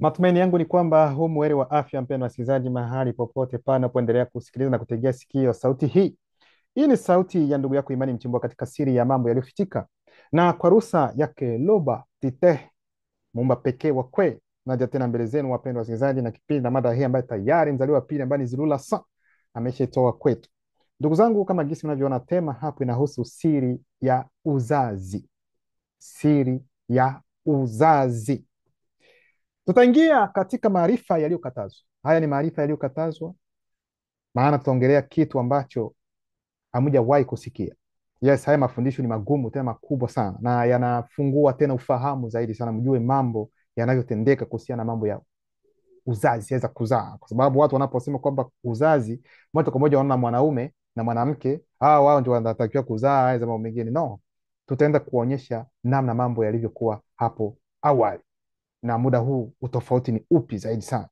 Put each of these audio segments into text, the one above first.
Matumaini yangu ni kwamba hu mweri wa afya, mpendwa wasikilizaji, mahali popote panapoendelea kusikiliza na kutegea sikio sauti hii. Hii ni sauti ya ndugu yako Imani Mchimbwa katika siri ya mambo yaliyofichika, na kwa ruhusa yake Loba Tite, muumba pekee wa kwe, naja tena mbele zenu wapendwa wasikilizaji, na kipindi na mada hii ambayo tayari mzaliwa pili ambaye ni Zilula sa ameshaitoa kwetu. Ndugu zangu, kama jinsi mnavyoona, tema hapo inahusu siri ya uzazi. Siri ya uzazi. Tutaingia katika maarifa yaliyokatazwa. Haya ni maarifa yaliyokatazwa, maana tutaongelea kitu ambacho hamujawahi kusikia. Yes, haya mafundisho ni magumu tena makubwa sana, na yanafungua tena ufahamu zaidi sana, mjue mambo yanavyotendeka kuhusiana na mambo ya uzazi, aweza kuzaa, kwa sababu watu wanaposema kwamba uzazi, moja kwa moja wanaona mwanaume na mwanamke, wao ndio wanatakiwa kuzaa, haya mambo mengine no. Tutaenda kuonyesha namna mambo yalivyokuwa hapo awali, na muda huu utofauti ni upi zaidi sana.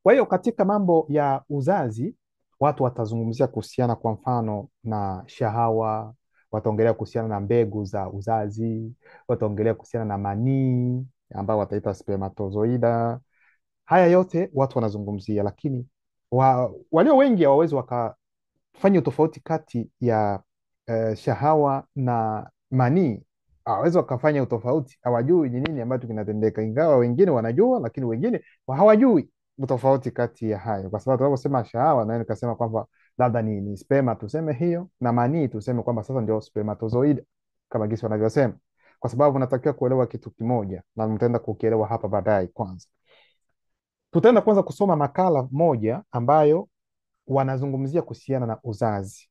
Kwa hiyo katika mambo ya uzazi watu watazungumzia kuhusiana kwa mfano na shahawa, wataongelea kuhusiana na mbegu za uzazi, wataongelea kuhusiana na manii ambao wataita spermatozoida. Haya yote watu wanazungumzia, lakini walio wengi hawawezi wakafanya utofauti kati ya shahawa na manii. Hawawezi wakafanya utofauti, hawajui ni nini ambacho kinatendeka, ingawa wengine wanajua, lakini wengine hawajui utofauti kati ya hayo, kwa sababu tunaposema shahawa na nikasema kwamba labda ni sperma tuseme hiyo, na manii tuseme kwamba sasa ndio spermatozoid kama gisi wanavyosema, kwa sababu natakiwa kuelewa kitu kimoja na mtaenda kukielewa hapa baadaye. Kwanza tutaenda kwanza kusoma makala moja ambayo wanazungumzia kuhusiana na uzazi.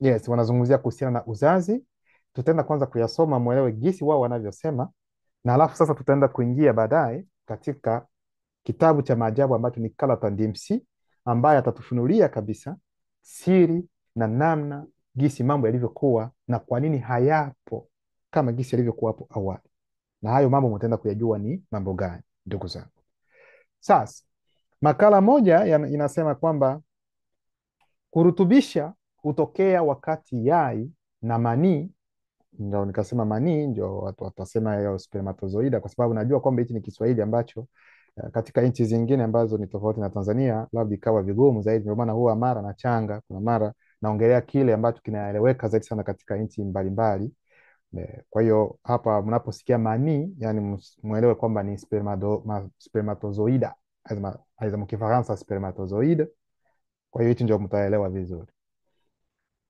Yes, wanazungumzia kuhusiana na uzazi. Tutaenda kwanza kuyasoma mwelewe gisi wao wanavyosema, na alafu sasa tutaenda kuingia baadaye katika kitabu cha maajabu ambacho ni Carlton DMC, ambaye atatufunulia kabisa siri na namna gisi mambo yalivyokuwa na kwa nini hayapo kama gisi yalivyokuwa hapo awali, na hayo mambo mtaenda kuyajua ni mambo gani, ndugu zangu. Sasa makala moja inasema kwamba kurutubisha hutokea wakati yai na manii, ndio nikasema manii ndio watu watasema hiyo spermatozoida, kwa sababu najua kwamba hichi ni Kiswahili ambacho katika nchi zingine ambazo ni tofauti na Tanzania labda ikawa vigumu zaidi. Ndio maana huwa mara na changa, kuna mara naongelea kile ambacho kinaeleweka zaidi sana katika nchi mbalimbali. Kwa hiyo hapa mnaposikia manii, yani muelewe kwamba ni spermatozoida, aidha mkifaransa spermatozoide. Kwa hiyo hichi ndio mtaelewa vizuri.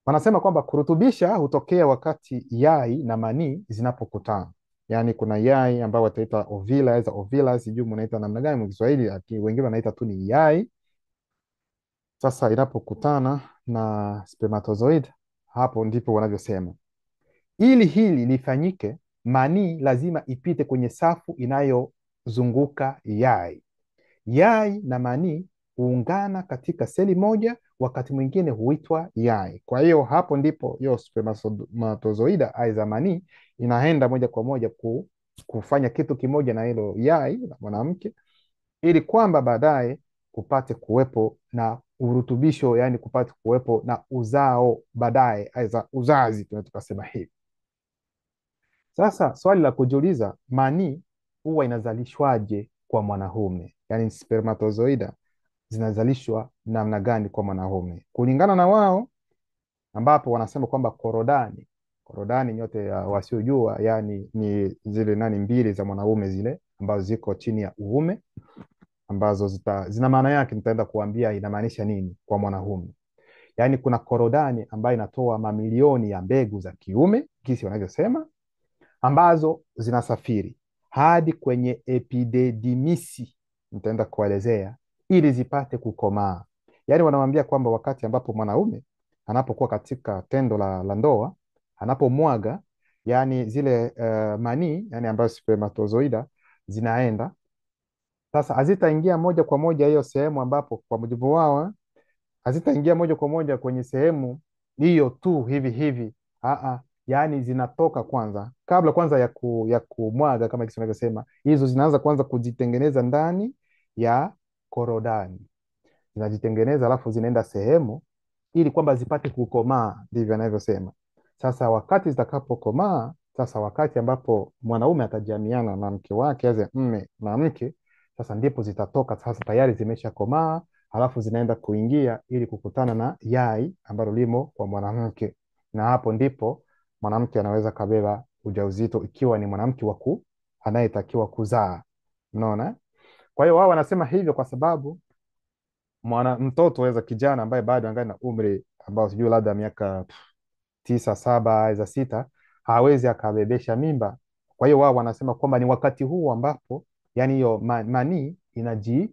Wanasema kwamba kurutubisha hutokea wakati yai na manii zinapokutana. Yaani kuna yai ambao wataita ovila, za ovila, sijui mnaita namna gani kwa Kiswahili, lakini wengine wanaita tu ni yai. Sasa inapokutana na spermatozoid, hapo ndipo wanavyosema. Ili hili lifanyike, manii lazima ipite kwenye safu inayozunguka yai. Yai na manii huungana katika seli moja, wakati mwingine huitwa yai. Kwa hiyo hapo ndipo hiyo spermatozoida aidha manii inaenda moja kwa moja kufanya kitu kimoja na hilo yai la mwanamke, ili kwamba baadaye kupate kuwepo na urutubisho, yani kupate kuwepo na uzao baadaye, aidha uzazi, tunaweza tukasema hivi. Sasa swali la kujiuliza, manii huwa inazalishwaje kwa mwanaume, yani spermatozoida zinazalishwa namna gani kwa mwanaume? Kulingana na wao, ambapo wanasema kwamba korodani nyote wasiojua, yani ni zile mbili za mwanaume zile ambazo ziko chini ya uume, ambazo zina maana yake, nitaenda kuambia inamaanisha nini kwa mwanaume. Yani kuna korodani ambayo inatoa mamilioni ya mbegu za kiume kisi wanavyosema, ambazo zinasafiri hadi kwenye epididimisi, nitaenda kuelezea, ili zipate kukomaa. Yani wanamwambia kwamba wakati ambapo mwanaume anapokuwa katika tendo la ndoa, anapomwaga yani zile manii, yani ambayo spermatozoida zinaenda sasa, hazitaingia moja kwa moja hiyo sehemu ambapo, kwa mujibu wao, hazitaingia moja kwa moja kwenye sehemu hiyo tu hivi hivi. Yani zinatoka kwanza, kabla kwanza ya kumwaga, kama kisi unavyosema, hizo zinaanza kwanza kujitengeneza ndani ya korodani, zinajitengeneza alafu zinaenda sehemu ili kwamba zipate kukomaa, ndivyo anavyosema. Sasa wakati zitakapokomaa, Sasa wakati ambapo mwanaume atajamiana na mke wake aze mme na mke, sasa ndipo zitatoka sasa, tayari zimeshakomaa, halafu zinaenda kuingia ili kukutana na yai ambalo limo kwa mwanamke, na hapo ndipo mwanamke anaweza kabeba ujauzito, ikiwa ni mwanamke anayetakiwa kuzaa. Unaona? Kwa hiyo wao wanasema hivyo kwa sababu mtoto aweza kijana ambaye bado angali na umri ambao sijui labda miaka 9, 7, aidha 6, hawezi akabebesha mimba. Kwa hiyo wao wanasema kwamba ni wakati huu ambapo yani hiyo manii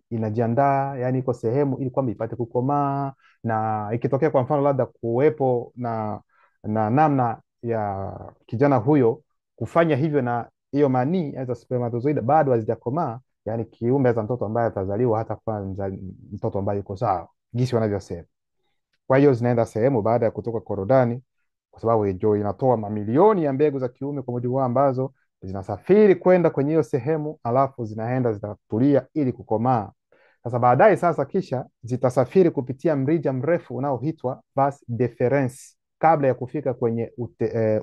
inajiandaa, yani iko sehemu ili kwamba ipate kukomaa, na ikitokea kwa mfano labda kuwepo na namna ya kijana huyo kufanya hivyo, na hiyo manii aidha spermatozoid bado hazijakomaa, yani kiumbe za mtoto ambaye atazaliwa hata kwa mtoto ambaye yuko sawa jinsi wanavyosema. Kwa hiyo zinaenda sehemu baada ya kutoka korodani, kwa sababu ndio inatoa mamilioni ya mbegu za kiume kwa mujibu wao, ambazo zinasafiri kwenda kwenye hiyo sehemu, alafu zinaenda zitatulia ili kukomaa. Sasa baadaye sasa kisha zitasafiri kupitia mrija mrefu unaoitwa vas deferens kabla ya kufika kwenye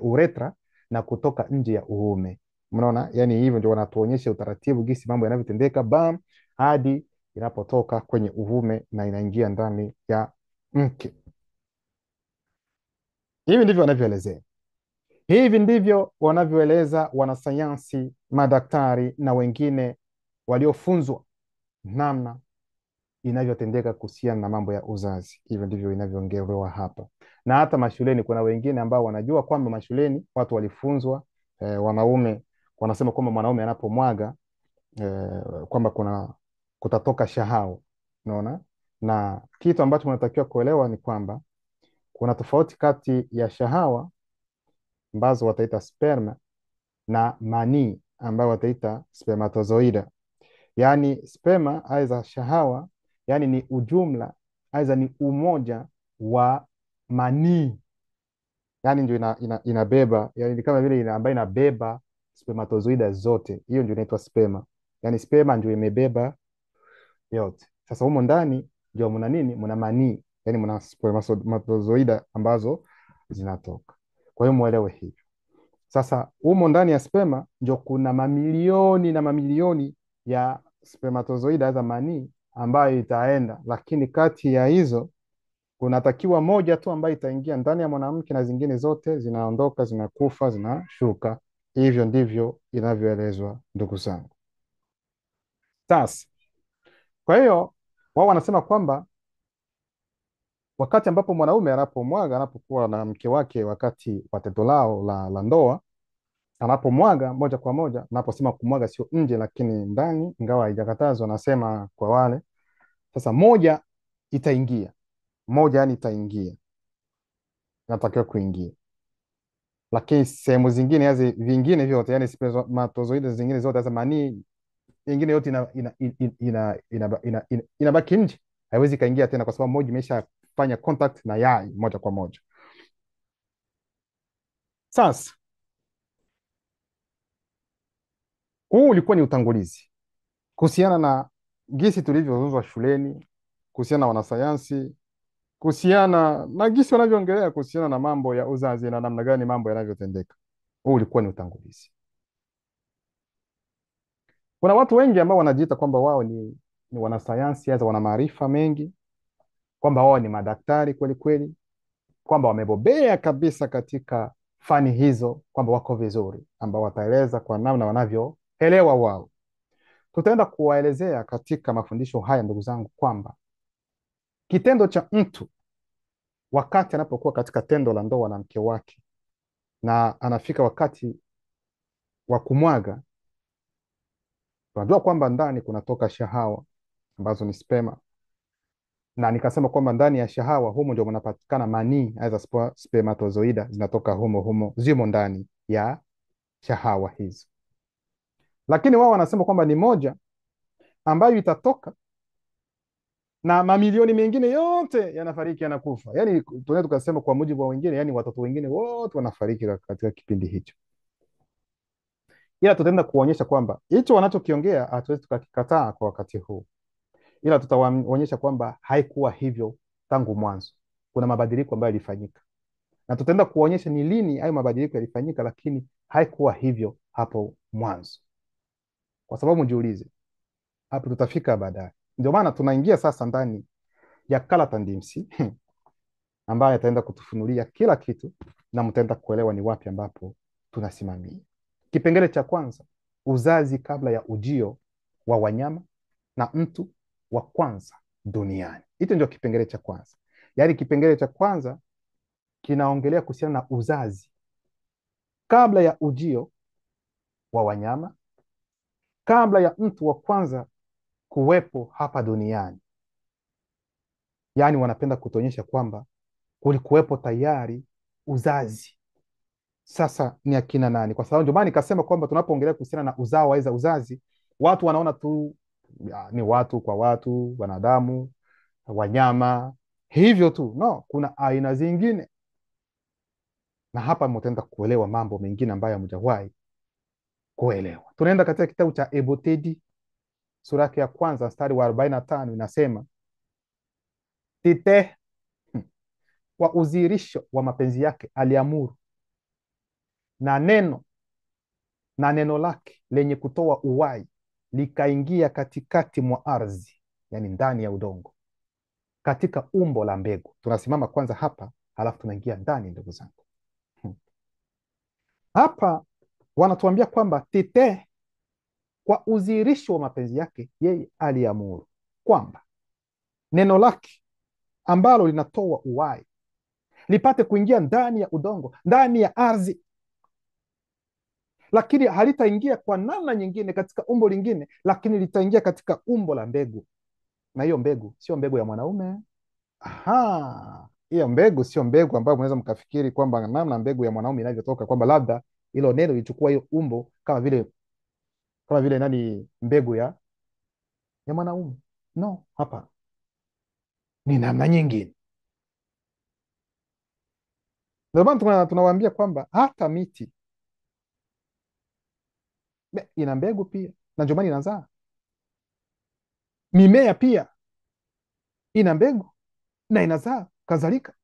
uretra na kutoka nje ya uume. Mnaona, yani hivyo ndio wanatuonyesha utaratibu gisi mambo yanavyotendeka bam hadi inapotoka kwenye uume na inaingia ndani ya mke. Hivi ndivyo wanavyoelezea. Hivi ndivyo wanavyoeleza wanasayansi, madaktari na wengine waliofunzwa namna inavyotendeka kuhusiana na mambo ya uzazi. Hivyo ndivyo inavyoongelewa hapa, na hata mashuleni kuna wengine ambao wanajua kwamba mashuleni watu walifunzwa, wanaume wanasema kwamba mwanaume anapomwaga kwamba kutatoka shahau. Unaona, na kitu ambacho unatakiwa kuelewa ni kwamba kuna tofauti kati ya shahawa ambazo wataita sperma na manii ambayo wataita spermatozoida. Yaani sperma aidha shahawa, yani ni ujumla aidha ni umoja wa manii, yani ndio inabeba, yani ni kama vile ambayo inabeba spermatozoida zote, hiyo ndio inaitwa sperma. Yani sperma ndio imebeba yote. Sasa humo ndani ndio mna nini? Mna manii, yani mna spermatozoida ambazo zinatoka. Kwa hiyo muelewe hivyo. Sasa humo ndani ya sperma ndio kuna mamilioni na mamilioni ya spermatozoida za manii ambayo itaenda, lakini kati ya hizo kunatakiwa moja tu ambayo itaingia ndani ya mwanamke na zingine zote zinaondoka, zinakufa, zinashuka. Hivyo ndivyo inavyoelezwa, ndugu zangu. Sasa kwa hiyo wao wanasema kwamba wakati ambapo mwanaume anapokuwa na mke wake wakati wa tendo lao la ndoa, anapomwaga moja kwa moja, naposema kumwaga sio nje lakini ndani, ingawa haijakatazwa, nasema kwa wale sasa, moja itaingia, moja yani itaingia, natakiwa kuingia, lakini sehemu zingine hizi vingine vyote, yani spermatozoidi zingine zote, sasa manii ingine yote inabaki nje, haiwezi kaingia tena, kwa sababu moja imeshafanya contact na yai moja kwa moja. Sasa huu ulikuwa ni utangulizi kuhusiana na gisi tulivyofunzwa shuleni, kuhusiana na wanasayansi, kuhusiana na gisi wanavyoongelea kuhusiana na mambo ya uzazi na namna gani mambo yanavyotendeka. Huu ulikuwa ni utangulizi. Kuna watu wengi ambao wanajiita kwamba wao ni wanasayansi, hata wana maarifa mengi, kwamba wao ni madaktari kweli kweli, kwamba wamebobea kabisa katika fani hizo, kwamba wako vizuri, ambao wataeleza kwa namna wanavyoelewa wao. Tutaenda kuwaelezea katika mafundisho haya, ndugu zangu, kwamba kitendo cha mtu wakati anapokuwa katika tendo la ndoa na mke wake na anafika wakati wa kumwaga, tunajua kwamba ndani kunatoka shahawa ambazo ni sperma, na nikasema kwamba ndani ya shahawa humo ndio mnapatikana manii aidha spermatozoida, zinatoka humo, zimo ndani ya shahawa hizo. Lakini wao wanasema kwamba ni moja ambayo itatoka na mamilioni mengine yote yanafariki, yanakufa. Yani tunaweza tukasema kwa mujibu wa wengine, yani watoto wengine wote wanafariki katika kipindi hicho. Ila tutaenda kuonyesha kwamba hicho wanachokiongea hatuwezi tukakikataa kwa wakati huu, ila tutawaonyesha kwamba haikuwa hivyo tangu mwanzo. Kuna mabadiliko ambayo yalifanyika, na tutaenda kuonyesha ni lini hayo mabadiliko yalifanyika, lakini Haikuwa hivyo hapo mwanzo, kwa sababu mjiulize, hapo tutafika baadaye. Ndio maana tunaingia sasa ndani ya Kalata Ndimsi ambaye ataenda kutufunulia kila kitu na mtaenda kuelewa ni wapi ambapo tunasimamia. Kipengele cha kwanza, uzazi kabla ya ujio wa wanyama na mtu wa kwanza duniani. Hicho ndio kipengele cha kwanza. Yaani kipengele cha kwanza kinaongelea kuhusiana na uzazi kabla ya ujio wa wanyama, kabla ya mtu wa kwanza kuwepo hapa duniani. Yaani wanapenda kutuonyesha kwamba kulikuwepo tayari uzazi. Sasa ni akina nani? Kwa sababu ndio maana nikasema kwamba tunapoongelea kuhusiana na uzao wa uzazi, watu wanaona tu ni watu kwa watu, wanadamu, wanyama, hivyo tu. No, kuna aina zingine, na hapa mtaenda kuelewa mambo mengine ambayo hamjawahi kuelewa. Tunaenda katika kitabu cha Ebotedi sura yake ya kwanza mstari wa 45, inasema Tite kwa udhihirisho wa mapenzi yake aliamuru, na neno lake lenye kutoa uhai likaingia katikati mwa ardhi, yani ndani ya udongo, katika umbo la mbegu. Tunasimama kwanza hapa, halafu tunaingia ndani, ndugu zangu. Hapa wanatuambia kwamba Tite kwa udhihirisho wa mapenzi yake yeye aliamuru kwamba neno lake ambalo linatoa uhai lipate kuingia ndani ya udongo, ndani ya ardhi, lakini halitaingia kwa namna nyingine katika umbo lingine, lakini litaingia katika umbo la mbegu. Na hiyo mbegu sio mbegu ya mwanaume. Aha, hiyo mbegu sio mbegu ambayo mnaweza mkafikiri kwamba namna mbegu ya mwanaume inavyotoka, kwamba labda hilo neno lilichukua hiyo umbo kama vile nani, mbegu ya mwanaume. No, hapa ni namna nyingine. Ndio maana tunawaambia kwamba hata miti ina mbegu pia, na ndio maana inazaa. Mimea pia ina mbegu na inazaa kadhalika.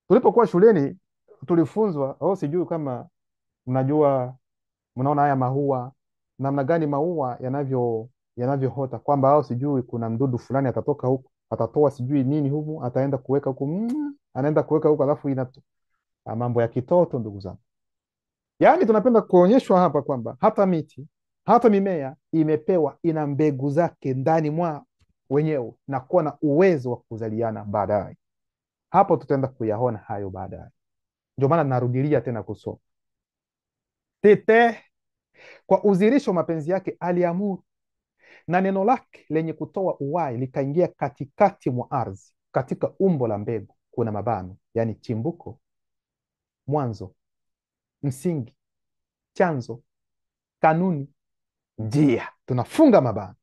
Tulipokuwa shuleni tulifunzwa, sijui kama mnajua, mnaona haya maua, namna gani maua yanavyoota, kwamba sijui kuna mdudu fulani atatoka huku, atatoa sijui nini huku, ataenda kuweka huku, anaenda kuweka huku, alafu mambo ya kitoto, ndugu zangu. Yaani tunapenda kuonyeshwa hapa kwamba hata miti, hata mimea ina mbegu zake ndani mwa wenyewe na kuwa na uwezo wa kuzaliana baadaye. Hapo tutaenda kuyaona hayo baadaye. Ndio maana narudilia tena kusoma. Tite kwa udhihirisho mapenzi yake aliamuru, na neno lake lenye kutoa uhai likaingia katikati mwa ardhi, katika umbo la mbegu. Kuna mabano, yani chimbuko, mwanzo, msingi, chanzo, kanuni, njia, tunafunga mabano,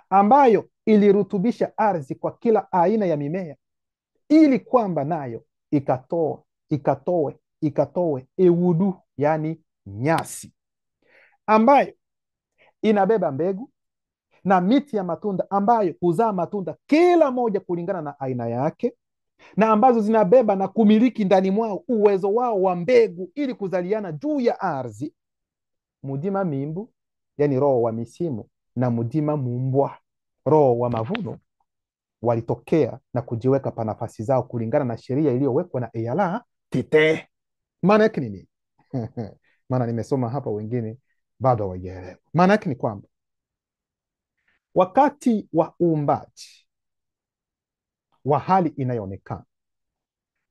ambayo ilirutubisha ardhi kwa kila aina ya mimea, ili kwamba nayo ikatoe ewudu, yani nyasi, ambayo inabeba mbegu, na miti ya matunda ambayo huzaa matunda kila moja kulingana na aina yake, na ambazo zinabeba na kumiliki ndani mwao uwezo wao wa mbegu ili kuzaliana juu ya ardhi. Mudima mimbu, yani roho wa misimu, na mudima mumbwa, roho wa mavuno, walitokea na kujiweka pa nafasi zao kulingana na sheria iliyowekwa na Eyala Tite. Maana yake nini? Maana nimesoma hapa, wengine bado hawajaelewa. Maana yake ni kwamba wakati wa uumbaji wa hali inayoonekana,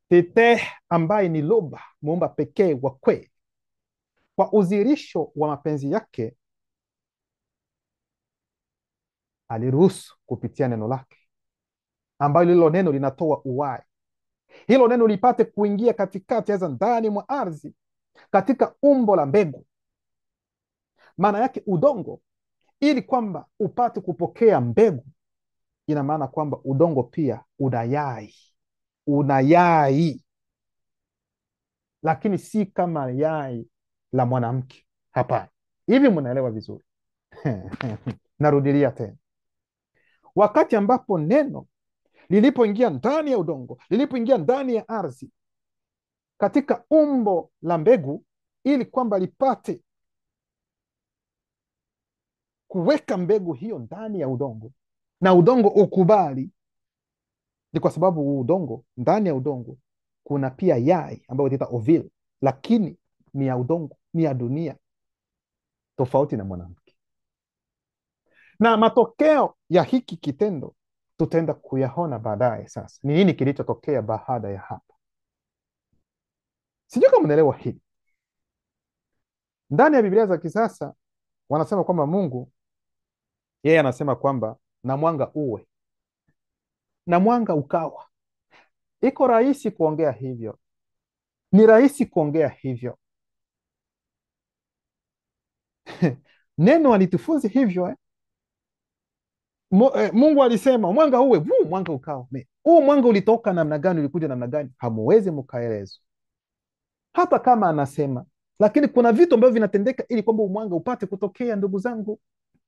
Tite ambaye ni Loba, muumba pekee wa kweli, kwa udhihirisho wa mapenzi yake aliruhusu kupitia neno lake, ambayo lilo neno linatoa uhai, hilo neno lipate kuingia katikati ya ndani mwa ardhi, katika umbo la mbegu, maana yake udongo, ili kwamba upate kupokea mbegu. Ina maana kwamba udongo pia una yai, lakini si kama yai la mwanamke. Hapana. Hivi mnaelewa vizuri? Narudilia tena, wakati ambapo neno lilipoingia ndani ya udongo, lilipoingia ndani ya ardhi katika umbo la mbegu, ili kwamba lipate kuweka mbegu hiyo ndani ya udongo na udongo ukubali. Ni kwa sababu udongo, ndani ya udongo kuna pia yai ambayo inaitwa ovule, lakini ni ya udongo, ni ya dunia, tofauti na mwanamke. Na matokeo ya hiki kitendo tutaenda kuyaona baadaye. Sasa ni nini kilichotokea baada ya hapa? Sijui kama unaelewa hili. Ndani ya Biblia za kisasa wanasema kwamba Mungu yeye anasema kwamba na mwanga uwe, na mwanga ukawa. Iko rahisi kuongea hivyo, ni rahisi kuongea hivyo. Neno alitufunzi hivyo Mungu alisema mwanga uwe, mwanga ukawa. Huu mwanga ulitoka namna gani? Ulikuja namna gani? Hamuwezi mkaelezwa hata kama anasema, lakini kuna vitu ambavyo vinatendeka ili kwamba mwanga upate kutokea, ndugu zangu.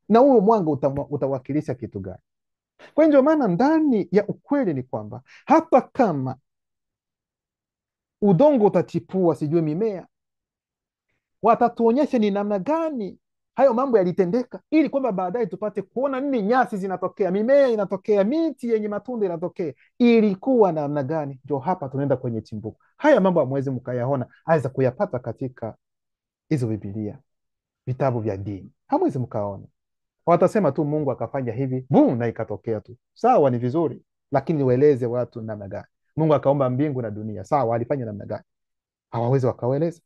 Na huo mwanga utawakilisha kitu gani? Kwa hiyo ndio maana ndani ya ukweli ni kwamba hata kama udongo utachipua, sijue mimea, watatuonyesha ni namna gani hayo mambo yalitendeka, ili kwamba baadaye tupate kuona nini. Nyasi zinatokea, mimea inatokea, miti yenye matunda inatokea, ilikuwa namna gani? Ndio hapa tunaenda kwenye chimbuko. Haya mambo hamwezi mkayaona, aweza kuyapata katika hizo Bibilia, vitabu vya dini, hamwezi mkaona. Watasema tu Mungu akafanya hivi na ikatokea tu. Sawa, ni vizuri, lakini ueleze watu namna gani Mungu akaumba mbingu na dunia. Sawa, alifanya namna gani? Hawawezi wakaweleza,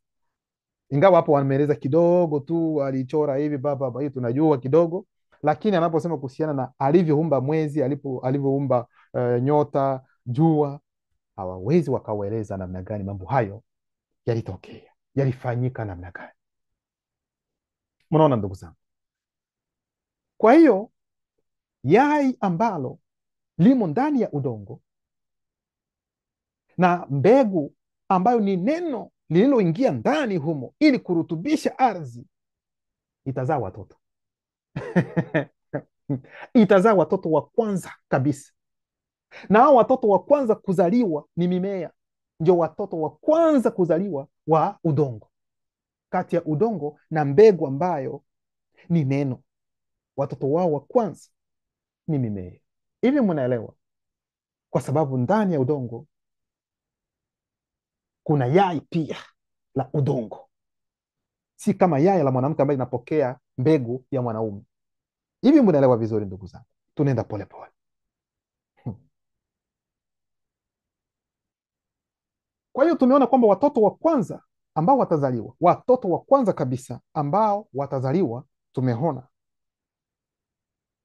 ingawa hapo wameeleza kidogo tu, alichora hivi baba, hii tunajua kidogo, lakini anaposema kuhusiana na alivyoumba mwezi, alivyoumba nyota, jua, hawawezi wakaweleza namna gani mambo hayo yalitokea, yalifanyika namna gani. Mnaona ndugu zangu? Kwa hiyo yai ambalo limo ndani ya udongo na mbegu ambayo ni neno lililoingia ndani humo ili kurutubisha ardhi, itazaa watoto itazaa watoto wa kwanza kabisa, na hao watoto wa kwanza kuzaliwa ni mimea. Ndio watoto wa kwanza kuzaliwa wa udongo, kati ya udongo na mbegu ambayo ni neno. Watoto wao wa kwanza ni mimea. Hivi mnaelewa? Kwa sababu ndani ya udongo kuna yai pia la udongo, si kama yai la mwanamke ambaye inapokea mbegu ya mwanaume. Hivi mnaelewa vizuri ndugu zangu? Tunaenda polepole. Kwa hiyo tumeona kwamba watoto wa kwanza ambao watazaliwa, watoto wa kwanza kabisa ambao watazaliwa, tumeona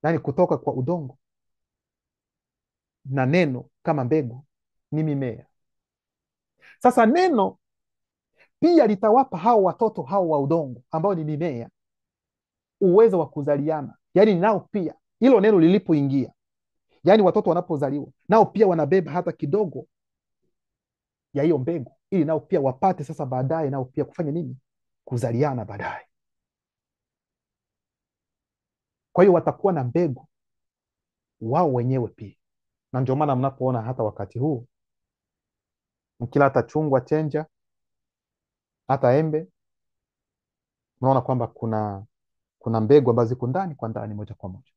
yaani kutoka kwa udongo na neno kama mbegu, ni mimea. Sasa neno pia litawapa hao watoto hao wa udongo ambao ni mimea uwezo wa kuzaliana, yaani nao pia hilo neno lilipoingia, yaani watoto wanapozaliwa nao pia wanabeba hata kidogo ya hiyo mbegu, ili nao pia wapate sasa baadaye nao pia kufanya nini? Kuzaliana baadaye. Kwa hiyo watakuwa na mbegu wao wenyewe pia, na ndio maana mnapoona hata wakati huu mkila hata chungwa, chenja, hata embe, mnaona kwamba kuna mbegu ambazo ziko ndani kwa ndani moja kwa moja.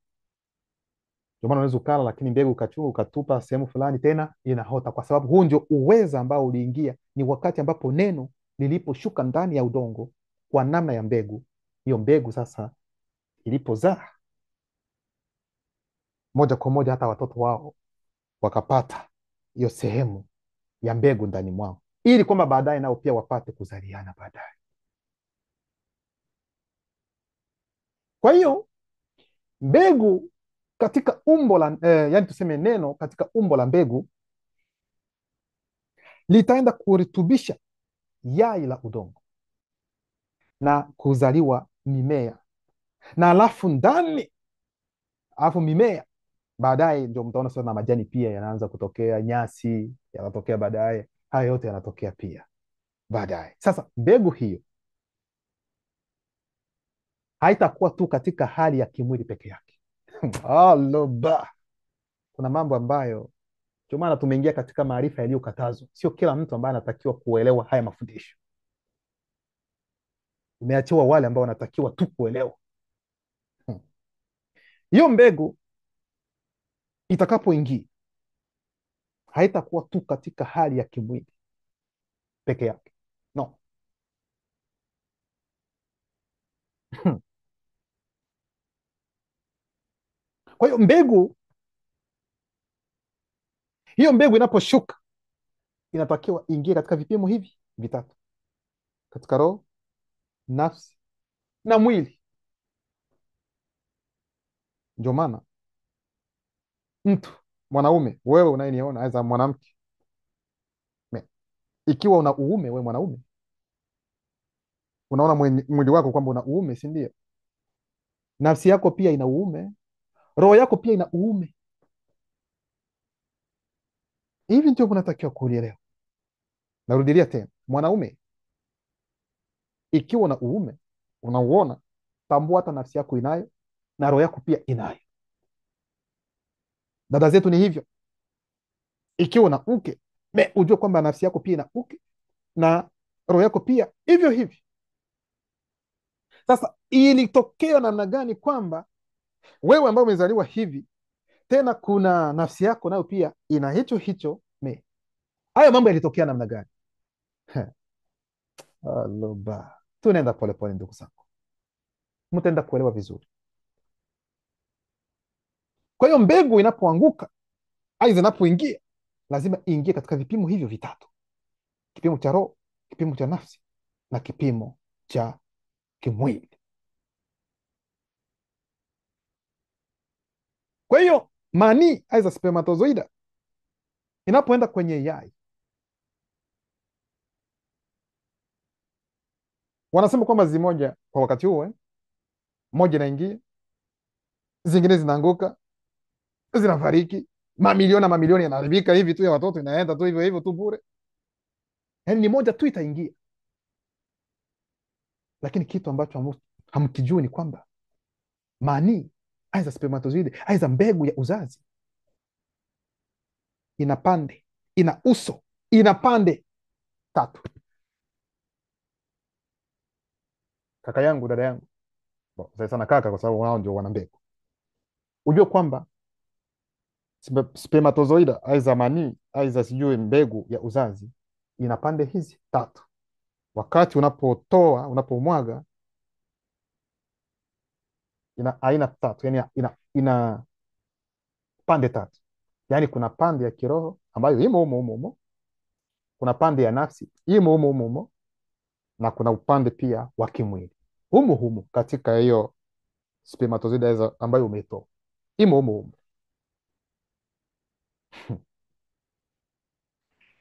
Ndio maana unaweza ukala, lakini mbegu ukachunga ukatupa sehemu fulani, tena inahota, kwa sababu huu ndio uweza ambao uliingia. Ni wakati ambapo neno liliposhuka ndani ya udongo kwa namna ya mbegu. Hiyo mbegu sasa ilipozaa, moja kwa moja hata watoto wao wakapata hiyo sehemu ya mbegu ndani mwao, ili kwamba baadaye nao pia wapate kuzaliana baadaye. Kwa hiyo mbegu katika umbo la yani tuseme neno katika umbo la mbegu litaenda kurutubisha yai la udongo na kuzaliwa mimea, na alafu mimea baadaye ndio mtaona sasa na majani pia yanaanza kutokea, nyasi yanatokea baadaye, haya yote yanatokea pia baadaye. Sasa mbegu hiyo haitakuwa tu katika hali ya kimwili peke yake. Aloba, kuna mambo ambayo ndio maana tumeingia katika maarifa yaliyokatazwa. Sio kila mtu ambaye anatakiwa kuelewa haya mafundisho. imeachiwa wale ambao wanatakiwa tu kuelewa. Hiyo mbegu itakapoingia haitakuwa tu katika hali ya kimwili peke yake, no. Kwa hiyo hiyo mbegu inaposhuka inatakiwa ingie katika vipimo hivi vitatu, katika roho, nafsi na mwili. Ndio maana mtu mwanaume, wewe unayeniona, aidha mwanamke, ikiwa una uume, wewe mwanaume unaona mwili wako kwamba una uume, si ndio? Nafsi yako pia ina uume, roho yako pia ina uume. Hivi ndio unatakiwa kulielewa. Narudilia tena, mwanaume, ikiwa una uume unauona, tambua hata nafsi yako inayo na roho yako pia inayo. Dada zetu ni hivyo, ikiwa una uke ujue kwamba nafsi yako pia ina uke na roho yako pia hivyo hivyo. Sasa ilitokea namna gani kwamba wewe ambao umezaliwa hivi, tena kuna nafsi yako nayo pia ina hicho hicho hayo mambo yalitokea namna gani? Aloba, tunaenda polepole ndugu zangu, mtaenda kuelewa vizuri. Kwa hiyo mbegu inapoanguka aidha inapoingia, lazima iingie katika vipimo hivyo vitatu: kipimo cha roho, kipimo cha nafsi na kipimo cha kimwili. Kwa hiyo manii aidha spermatozoida inapoenda kwenye yai, wanasema kwamba zimoja kwa wakati huo, moja inaingia, zingine zinaanguka, zinafariki, mamilioni na mamilioni yanaharibika hivi tu, ya watoto inaenda tu hivyo hivyo tu bure. Yaani ni moja tu itaingia, lakini kitu ambacho hamkijui ni kwamba manii aidha spermatozoide aidha mbegu ya uzazi ina pande, ina uso, ina pande tatu. Kaka yangu, dada yangu, sana kaka, kwa sababu wao ndio wana mbegu, ujue kwamba spermatozoida aidha manii aidha sijui mbegu ya uzazi ina pande hizi tatu. Wakati unapotoa, unapomwaga, ina aina tatu, yani ina pande tatu. Yani kuna pande ya kiroho ambayo imo humo humo, kuna pande ya nafsi imo humo humo, na kuna upande pia wa kimwili humo humo katika hiyo spermatozoid ambayo umetoa, imo humo humo.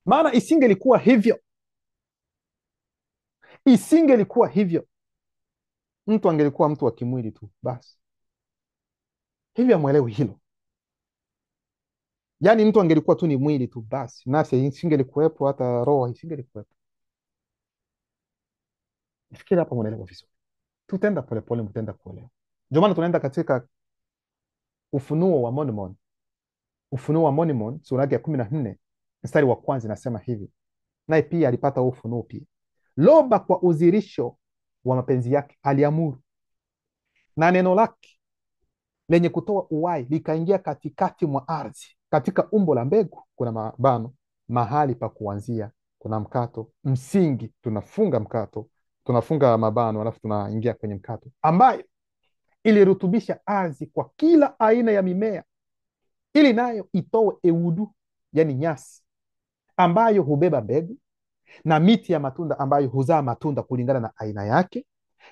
Maana isingelikuwa hivyo, mtu angelikuwa mtu wa kimwili tu basi. Hivi amwelewi hilo? Yaani mtu angelikuwa tu ni mwili tu basi, nafsi isingelikuwepo, hata roho isingelikuwepo. Nafikiri hapa mwelewa vizuri. Tutaenda polepole, mtaenda kuelewa. Ndio maana tunaenda katika Ufunuo wa Mormon. Ufunuo wa Mormon sura yake ya 14 mstari wa kwanza inasema hivi, naye pia alipata ufunuo pia, loba kwa udhihirisho wa mapenzi yake aliamuru, na neno lake lenye kutoa uhai likaingia katikati mwa ardhi, katika umbo la mbegu kuna mabano, mahali pa kuanzia kuna mkato, msingi tunafunga mkato, tunafunga mabano, alafu tunaingia kwenye mkato, ambayo ilirutubisha ardhi kwa kila aina ya mimea, ili nayo itoe eudu, yani nyasi, ambayo hubeba mbegu, na miti ya matunda ambayo huzaa matunda kulingana na aina yake,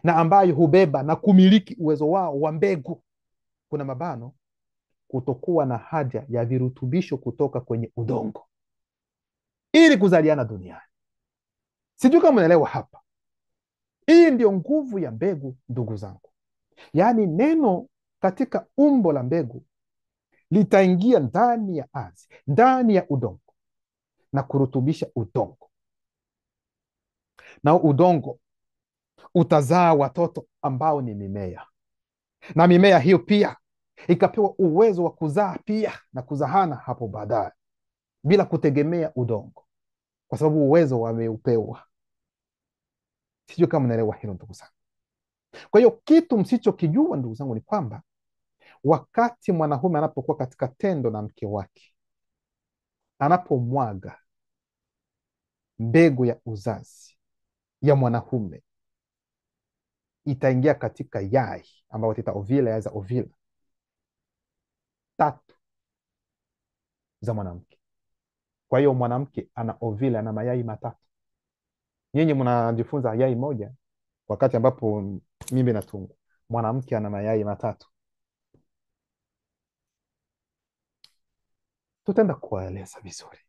na ambayo hubeba na kumiliki uwezo wao wa mbegu, kuna mabano, kutokuwa na haja ya virutubisho kutoka kwenye udongo ili kuzaliana duniani. Sijui kama unaelewa hapa. Hii ndio nguvu ya mbegu, ndugu zangu. Yaani neno katika umbo la mbegu litaingia ndani ya ardhi, ndani ya udongo, na kurutubisha udongo, na udongo utazaa watoto ambao ni mimea, na mimea hiyo pia ikapewa uwezo wa kuzaa pia na kuzahana hapo baadaye bila kutegemea udongo, kwa sababu uwezo wameupewa. Sijui kama unaelewa hilo ndugu zangu. Kwa hiyo kitu msichokijua ndugu zangu ni kwamba wakati mwanaume anapokuwa katika tendo na mke wake, anapomwaga mbegu ya uzazi ya mwanaume, itaingia katika yai ambayo tita ovila, yai za ovila tatu za mwanamke. Kwa hiyo mwanamke ana ovila na mayai matatu. Nyinyi mnajifunza yai moja, wakati ambapo mimba inatungwa. Mwanamke ana mayai matatu. Tutaenda kuwaeleza vizuri.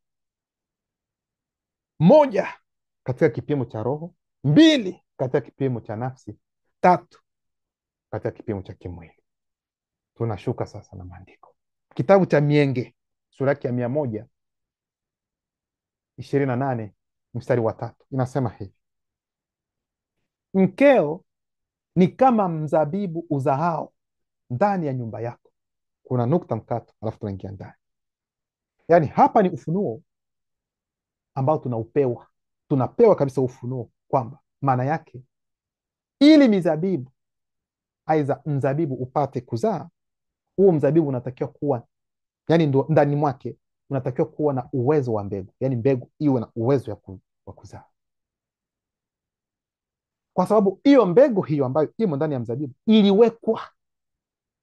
Moja, katika kipimo cha roho; mbili, katika kipimo cha nafsi; tatu, katika kipimo cha kimwili. Tunashuka sasa na maandiko. Kitabu cha Mienge sura yake ya 128 mstari wa 3 inasema hivi: mkeo ni kama mzabibu uzahao ndani ya nyumba yako. Kuna nukta mkato, alafu tunaingia ndani. Yaani hapa ni ufunuo ambao tunapewa kabisa ufunuo kwamba maana yake, ili mizabibu aidha mzabibu upate kuzaa, huo mzabibu unatakiwa kuwa, yani ndo ndani mwake unatakiwa kuwa na uwezo wa mbegu, yani mbegu iwe na uwezo wa kuzaa, kwa sababu hiyo mbegu hiyo ambayo imo ndani ya mzabibu iliwekwa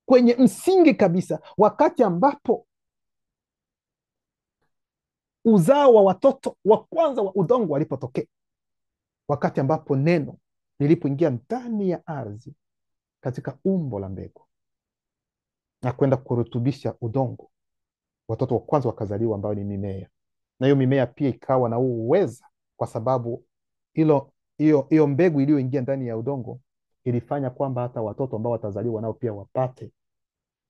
kwenye msingi kabisa, wakati ambapo uzao wa watoto wa kwanza wa udongo walipotokea, wakati ambapo neno lilipoingia ndani ya ardhi katika umbo la mbegu na kwenda kurutubisha udongo, watoto wa kwanza wakazaliwa ambao ni mimea, na hiyo mimea pia ikawa na uweza, kwa sababu hiyo mbegu iliyoingia ndani ya udongo ilifanya kwamba hata watoto ambao watazaliwa nao pia wapate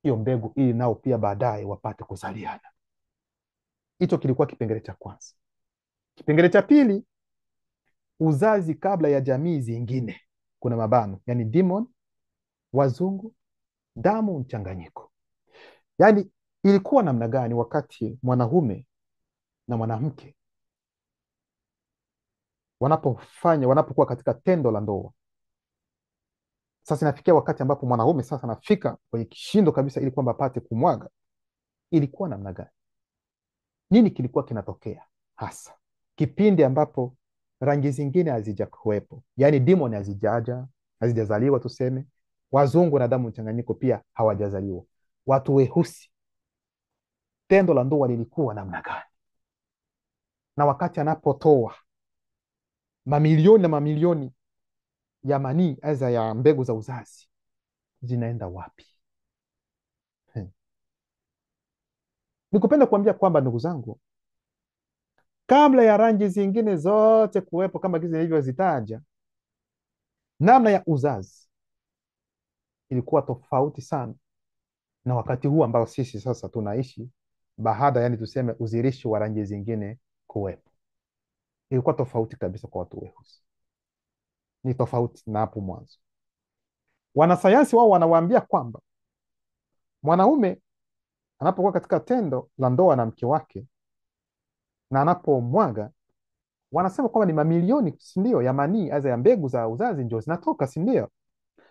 hiyo mbegu, ili nao pia baadaye wapate kuzaliana. Hicho kilikuwa kipengele cha kwanza. Kipengele cha pili, uzazi kabla ya jamii zingine, kuna mabano, yani demon, wazungu, damu mchanganyiko. Yani ilikuwa namna gani wakati mwanaume na mwanamke wanapokuwa katika tendo la ndoa? Sasa inafikia wakati ambapo mwanaume sasa anafika kwenye kishindo kabisa, ili kwamba apate kumwaga. Ilikuwa namna gani? Nini kilikuwa kinatokea hasa kipindi ambapo rangi zingine hazijakuwepo, yani demon hazijazaliwa tuseme, wazungu na damu mchanganyiko pia hawajazaliwa, watu weusi? Tendo la ndoa lilikuwa namna gani? Na wakati anapotoa mamilioni na mamilioni ya manii aza ya mbegu za uzazi, zinaenda wapi? Nikupenda kuambia kwamba ndugu zangu, kabla ya rangi zingine zote kuwepo kama gizi nilivyozitaja, namna ya uzazi ilikuwa tofauti sana na wakati huu ambao sisi sasa tunaishi baada, yani tuseme uzirishi wa rangi zingine kuwepo. Ilikuwa tofauti kabisa kwa watu weusi, ni tofauti na hapo mwanzo. Wanasayansi wao wanawaambia kwamba mwanaume anapokuwa katika tendo la ndoa na mke wake na anapomwaga, wanasema kwamba ni mamilioni, si ndio, ya manii aza ya mbegu za uzazi ndio zinatoka, si ndio?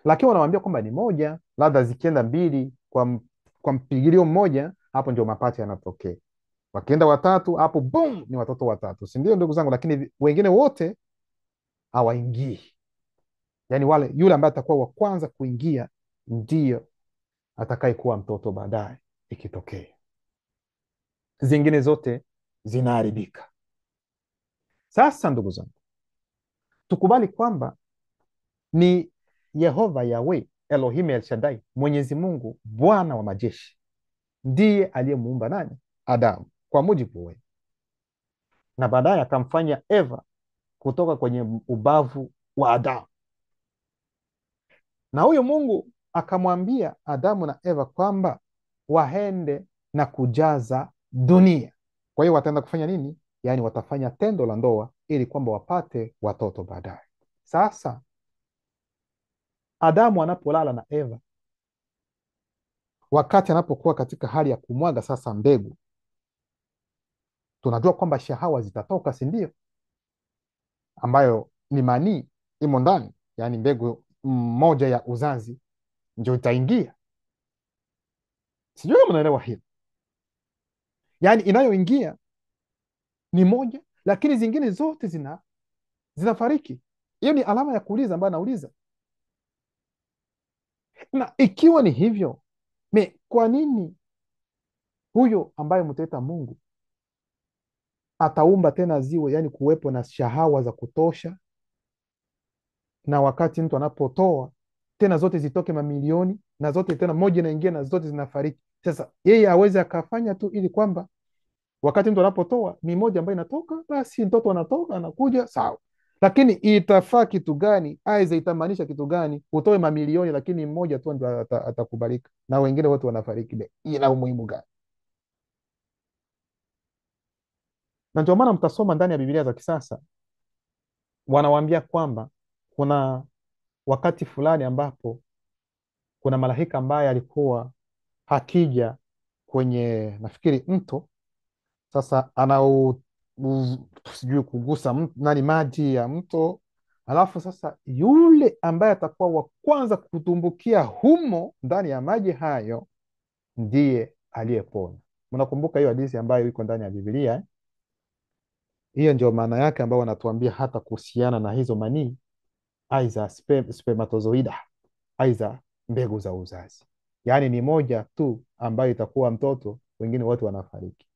Lakini wanawaambia kwamba ni moja, labda zikienda mbili kwa mpigilio mmoja, hapo ndio mapacha yanatokea. Wakienda watatu, hapo boom, ni watoto watatu, si ndio ndugu zangu? Lakini wengine wote hawaingii. Yani yule ambaye atakuwa wa kwanza kuingia ndio atakaye kuwa mtoto baadaye ikitokea. Zingine zote zinaharibika. Sasa ndugu zangu, tukubali kwamba ni Yehova Yahweh Elohim El Shaddai, Mwenyezi Mungu Bwana wa majeshi, ndiye aliyemuumba nani? Adamu, kwa mujibu wa, na baadaye akamfanya Eva kutoka kwenye ubavu wa Adamu. Na huyo Mungu akamwambia Adamu na Eva kwamba waende na kujaza dunia. Kwa hiyo wataenda kufanya nini? Yaani watafanya tendo la ndoa ili kwamba wapate watoto baadaye. Sasa Adamu anapolala na Eva, wakati anapokuwa katika hali ya kumwaga sasa mbegu, tunajua kwamba shahawa zitatoka, si ndio? Ambayo ni manii imo ndani, yaani mbegu moja ya uzazi ndio itaingia. Sijui kama unaelewa hili. Yaani inayoingia ni moja, lakini zingine zote zinafariki. Hiyo ni alama ya kuuliza ambayo anauliza. Na ikiwa ni hivyo, kwa nini huyo ambaye mtaita Mungu ataumba tena ziwe, yani kuwepo na shahawa za kutosha, na wakati mtu anapotoa tena zote zitoke mamilioni, na zote tena moja inaingia na zote zinafariki. Sasa yeye aweze akafanya tu ili kwamba wakati mtu anapotoa ni moja ambayo inatoka, basi mtoto anatoka anakuja sawa, lakini itafaa kitu gani? Aiza itamaanisha kitu gani utoe mamilioni lakini mmoja tu ndio atakubalika na wengine wote wanafariki? Ina umuhimu gani? Na ndio maana mtasoma ndani ya Biblia za kisasa wanawaambia kwamba kuna wakati fulani ambapo kuna malaika ambaye alikuwa hakija kwenye nafikiri mto. Sasa sijui kugusa nani maji ya mto, alafu sasa yule ambaye atakuwa wa kwanza kutumbukia humo ndani ya maji hayo ndiye aliyepona. Mnakumbuka hiyo hadithi ambayo iko ndani ya Biblia eh? Hiyo ndio maana yake ambayo wanatuambia hata kuhusiana na hizo manii aiza spermatozoida, aiza mbegu za uzazi, yaani ni moja tu ambayo itakuwa mtoto, wengine wote wanafariki.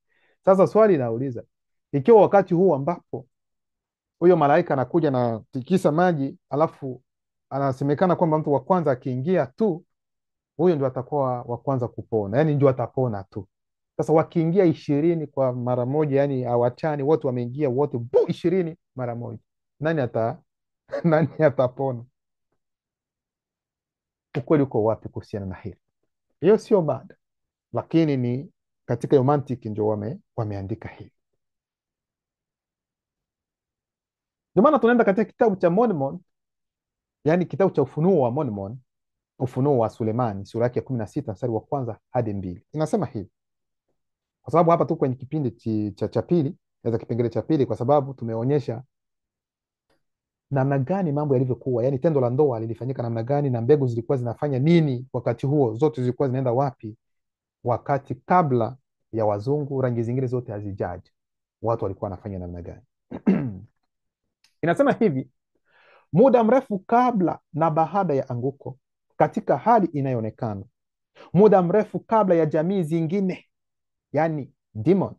Sasa swali nauliza, ikiwa wakati huu ambapo huyo malaika anakuja na tikisa maji, alafu anasemekana kwamba mtu wa kwanza akiingia tu huyo ndio atakuwa wa kwanza kupona, yani ndio atapona tu. Sasa wakiingia 20 kwa mara moja, yani hawachani, wote wameingia wote 20 mara moja, nani nani atapona? Ukweli uko wapi kuhusiana na hili? Hiyo sio mada, lakini ni katika hiyo mantiki ndio wameandika hili. Ndio maana tunaenda katika kitabu cha Mormon, yani kitabu cha Ufunuo wa Mormon, Ufunuo wa Sulemani, sura yake ya 16 mstari wa kwanza hadi 2. Inasema hivi, kwa sababu hapa tu kwenye kipindi cha pili, za kipengele cha pili, kwa sababu tumeonyesha namna gani mambo yalivyokuwa, yani tendo la ndoa lilifanyika namna gani na mbegu zilikuwa zinafanya nini wakati huo, zote zilikuwa zinaenda wapi wakati kabla ya wazungu, rangi zingine zote hazijaja, watu walikuwa wanafanya namna gani? Inasema hivi, muda mrefu kabla na baada ya anguko, katika hali inayoonekana, muda mrefu kabla ya jamii zingine, yani demon,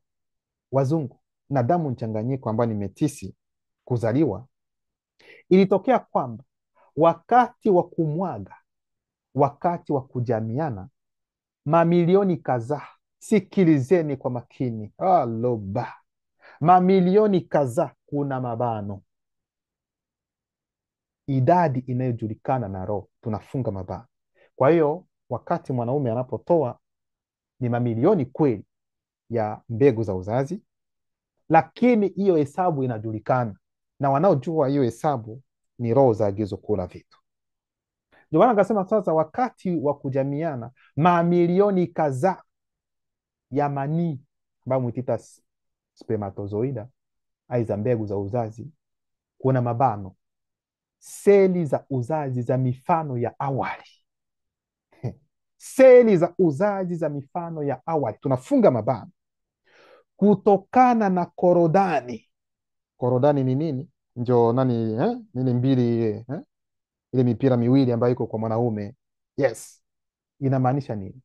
wazungu na damu mchanganyiko ambayo ni metisi kuzaliwa, ilitokea kwamba wakati wa kumwaga, wakati wa kujamiana, mamilioni kadhaa, sikilizeni kwa makini, aloba, mamilioni kadhaa, kuna mabano, idadi inayojulikana na roho, tunafunga mabano. Kwa hiyo wakati mwanaume anapotoa ni mamilioni kweli ya mbegu za uzazi, lakini hiyo hesabu inajulikana na wanaojua hiyo hesabu ni roho za agizo kula vitu. Ndio maana akasema sasa wakati wa kujamiana, mamilioni kadhaa ya manii ambayo mwitita spermatozoida, aiza mbegu za uzazi, kuna mabano, seli za uzazi za mifano ya awali seli za uzazi za mifano ya awali, tunafunga mabano, kutokana na korodani. Korodani ni nini? Ndio nani nini mbili ile mipira miwili ambayo iko kwa mwanaume. Yes, inamaanisha nini?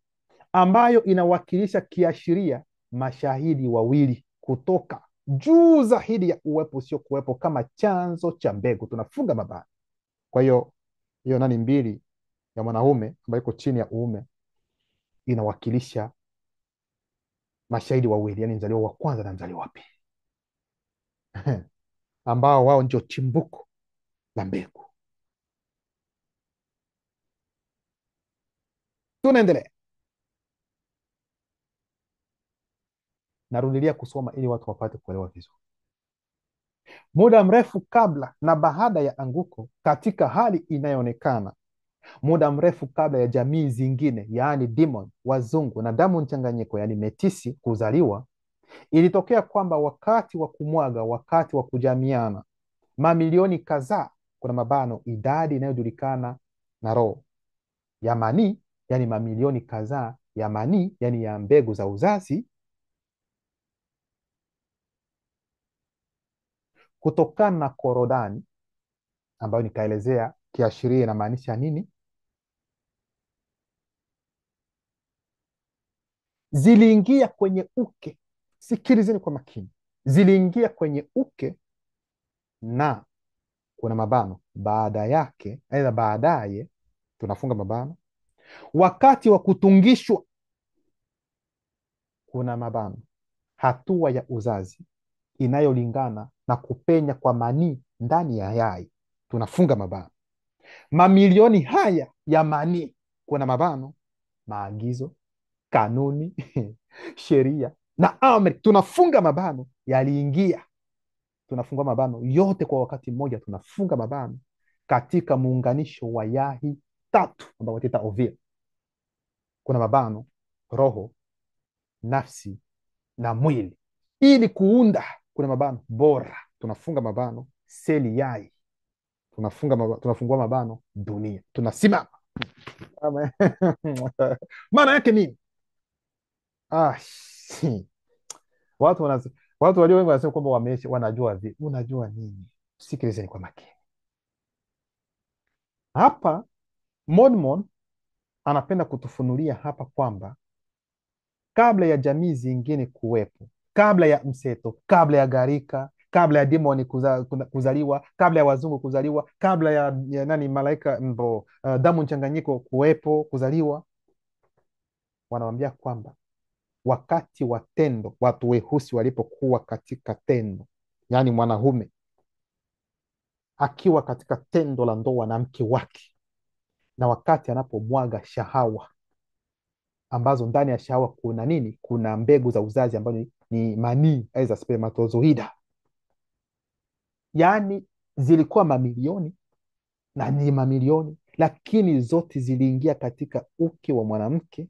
Ambayo inawakilisha kiashiria mashahidi wawili kutoka juu zaidi ya uwepo usio kuwepo, kama chanzo cha mbegu, tunafunga mabano. Kwa hiyo hiyo nani mbili ya mwanaume ambayo iko chini ya uume inawakilisha mashahidi wawili, yani mzaliwa wa kwanza na mzaliwa wa pili ambao wao ndio chimbuko la mbegu. Tunaendelea, narudilia kusoma ili watu wapate kuelewa vizuri. Muda mrefu kabla na baada ya anguko, katika hali inayoonekana, muda mrefu kabla ya jamii zingine, yaani demon, wazungu na damu mchanganyiko, yaani metisi kuzaliwa, ilitokea kwamba wakati wa kumwaga, wakati wa kujamiana, mamilioni kadhaa, kuna mabano, idadi inayojulikana na roho ya manii, yani mamilioni kadhaa ya manii, yani ya mbegu za uzazi, kutokana na korodani, ambayo nikaelezea kiashiria inamaanisha nini, ziliingia kwenye uke. Sikilizeni kwa makini, ziliingia kwenye uke, na kuna mabano baada yake, aidha baadaye, tunafunga mabano, wakati wa kutungishwa, kuna mabano, hatua ya uzazi inayolingana na kupenya kwa manii ndani ya yai, tunafunga mabano. Mamilioni haya ya manii, kuna mabano, maagizo, kanuni sheria na amri, tunafunga mabano, yaliingia, tunafungua mabano yote kwa wakati mmoja, tunafunga mabano katika muunganisho wa yai tatu ambao wataita ovile. Kuna mabano roho, nafsi na mwili, ili kuunda, kuna mabano bora, tunafunga mabano seli yai, tunafungua mabano dunia, tunasimama. Maana yake nini? Ah, watu watu walio wengi wanasema kwamba wanajua unajua nini? Sikilizeni kwa makini hapa. Mormon anapenda kutufunulia hapa kwamba kabla ya jamii zingine kuwepo, kabla ya mseto, kabla ya gharika, kabla ya demoni kuzaliwa, kabla ya wazungu kuzaliwa, kabla ya nani malaika damu mchanganyiko kuwepo, kuzaliwa, wanawambia kwamba wakati wa tendo, watu weusi walipokuwa katika tendo, yaani mwanaume akiwa katika tendo la ndoa na mke wake, na wakati anapomwaga shahawa, ambazo ndani ya shahawa kuna nini? Kuna mbegu za uzazi ambazo ni manii za spermatozoida, yaani zilikuwa mamilioni na ni mamilioni, lakini zote ziliingia katika uke wa mwanamke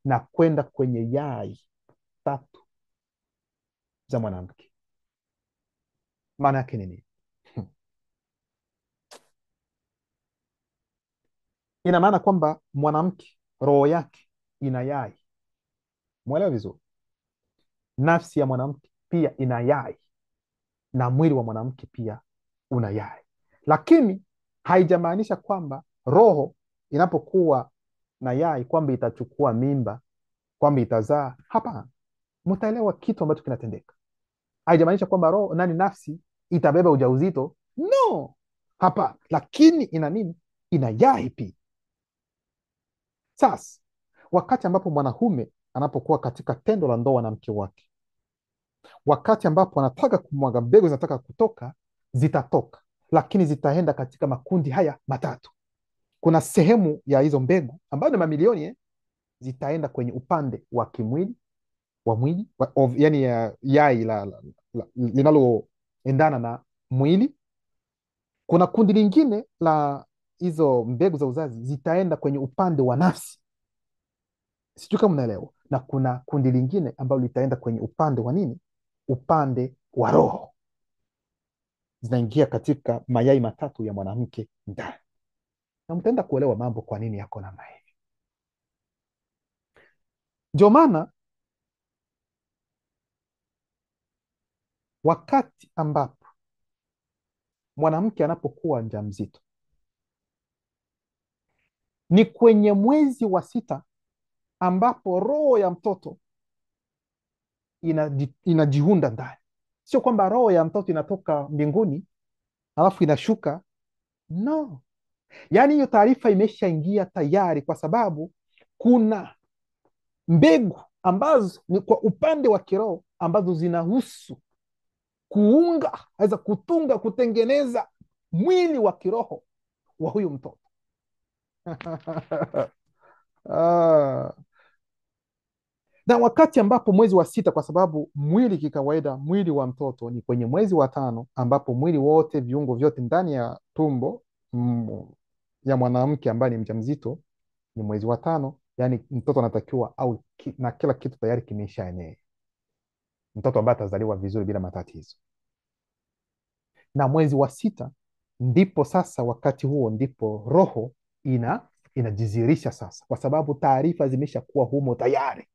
na kwenda kwenye yai tatu za mwanamke. Maana yake ni nini? Ina maana kwamba mwanamke roho yake ina yai, mwelewa vizuri. Nafsi ya mwanamke pia ina yai, na mwili wa mwanamke pia una yai, lakini haijamaanisha kwamba roho inapokuwa na yai kwamba itachukua mimba, kwamba itazaa. Hapana, mtaelewa kitu ambacho kinatendeka. Haijamaanisha kwamba roho nafsi itabeba ujauzito, no, hapana, lakini ina nini? Ina yai pia. Sasa wakati ambapo mwanaume anapokuwa katika tendo la ndoa na mke wake, wakati ambapo anataka kumwaga, mbegu zinataka kutoka, zitatoka, lakini zitaenda katika makundi haya matatu. Kuna sehemu ya hizo mbegu ambayo ni mamilioni zitaenda kwenye upande wa kimwili wa mwili yani yai linaloendana na mwili. Kuna kundi lingine la hizo mbegu za uzazi zitaenda kwenye upande wa nafsi, sijui kama unaelewa, na kuna kundi lingine ambalo litaenda kwenye upande wa nini? Upande wa roho. Zinaingia katika mayai matatu ya mwanamke ndani, na mtaenda kuelewa mambo kwa nini yako namna hivi. Ndio maana wakati ambapo mwanamke anapokuwa mjamzito ni kwenye mwezi wa 6 ambapo roho ya mtoto inajiunda ndani. Sio kwamba roho ya mtoto inatoka mbinguni alafu inashuka, no. Yaani hiyo taarifa imeshaingia tayari, kwa sababu kuna mbegu ambazo ni kwa upande wa kiroho ambazo zinahusu kuunga, aweza kutunga, kutengeneza mwili wa kiroho wa huyu mtoto. Na wakati ambapo mwezi wa 6, kwa sababu mwili kikawaida, mwili wa mtoto ni kwenye mwezi wa 5, ambapo mwili wote, viungo vyote ndani ya tumbo ya mwanamke ambaye ni mjamzito ni mwezi wa 5. Yani mtoto anatakiwa au na kila kitu tayari kimeshaenea, mtoto ambaye atazaliwa vizuri bila matatizo. Na mwezi wa 6 ndipo sasa, wakati huo ndipo roho inajizirisha sasa, kwa sababu taarifa zimeshakuwa humo tayari,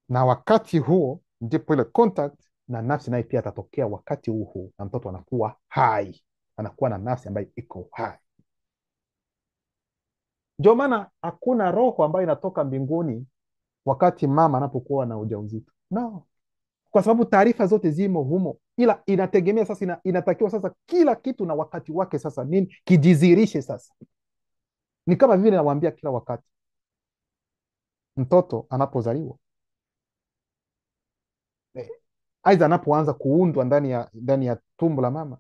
na wakati huo ndipo ile contact na nafsi naye pia atatokea wakati huu huu, na mtoto anakuwa hai, anakuwa na nafsi ambayo iko hai. Ndio maana hakuna roho ambayo inatoka mbinguni wakati mama anapokuwa na ujauzito, no, kwa sababu taarifa zote zimo humo, ila inategemea sasa, inatakiwa sasa kila kitu na wakati wake sasa nini kijizirishe sasa. Ni kama vile nawaambia kila wakati, mtoto anapozaliwa, aidha anapoanza kuundwa ndani ya tumbo la mama,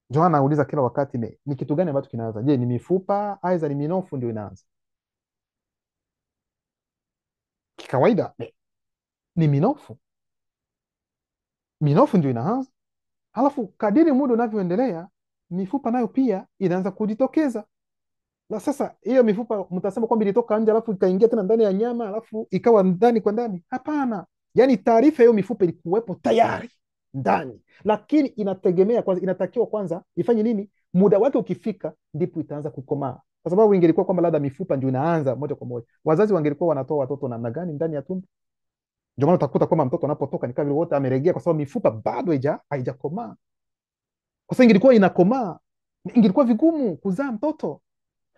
Joana anauliza kila wakati, ni kitu gani ambacho kinaanza? Je, ni mifupa aidha ni minofu ndio inaanza? Kikawaida ni minofu, minofu ndio inaanza, halafu kadiri muda unavyoendelea mifupa nayo pia inaanza kujitokeza. Na sasa hiyo mifupa mtasema kwamba ilitoka nje alafu ikaingia tena ndani ya nyama alafu ikawa ndani kwa ndani? Hapana, yaani taarifa hiyo mifupa ilikuwepo tayari ndani, lakini inategemea kwanza, inatakiwa kwanza ifanye nini, muda wake ukifika ndipo itaanza kukomaa. Kwa sababu ingelikuwa kwamba labda mifupa ndio inaanza moja kwa moja, wazazi wangelikuwa wanatoa watoto namna gani ndani ya tumbo? Ndio maana utakuta kwamba mtoto anapotoka ni kama vile wote ameregea, kwa sababu mifupa bado haijakomaa. Kwa sababu ingelikuwa inakomaa, ingelikuwa vigumu kuzaa mtoto.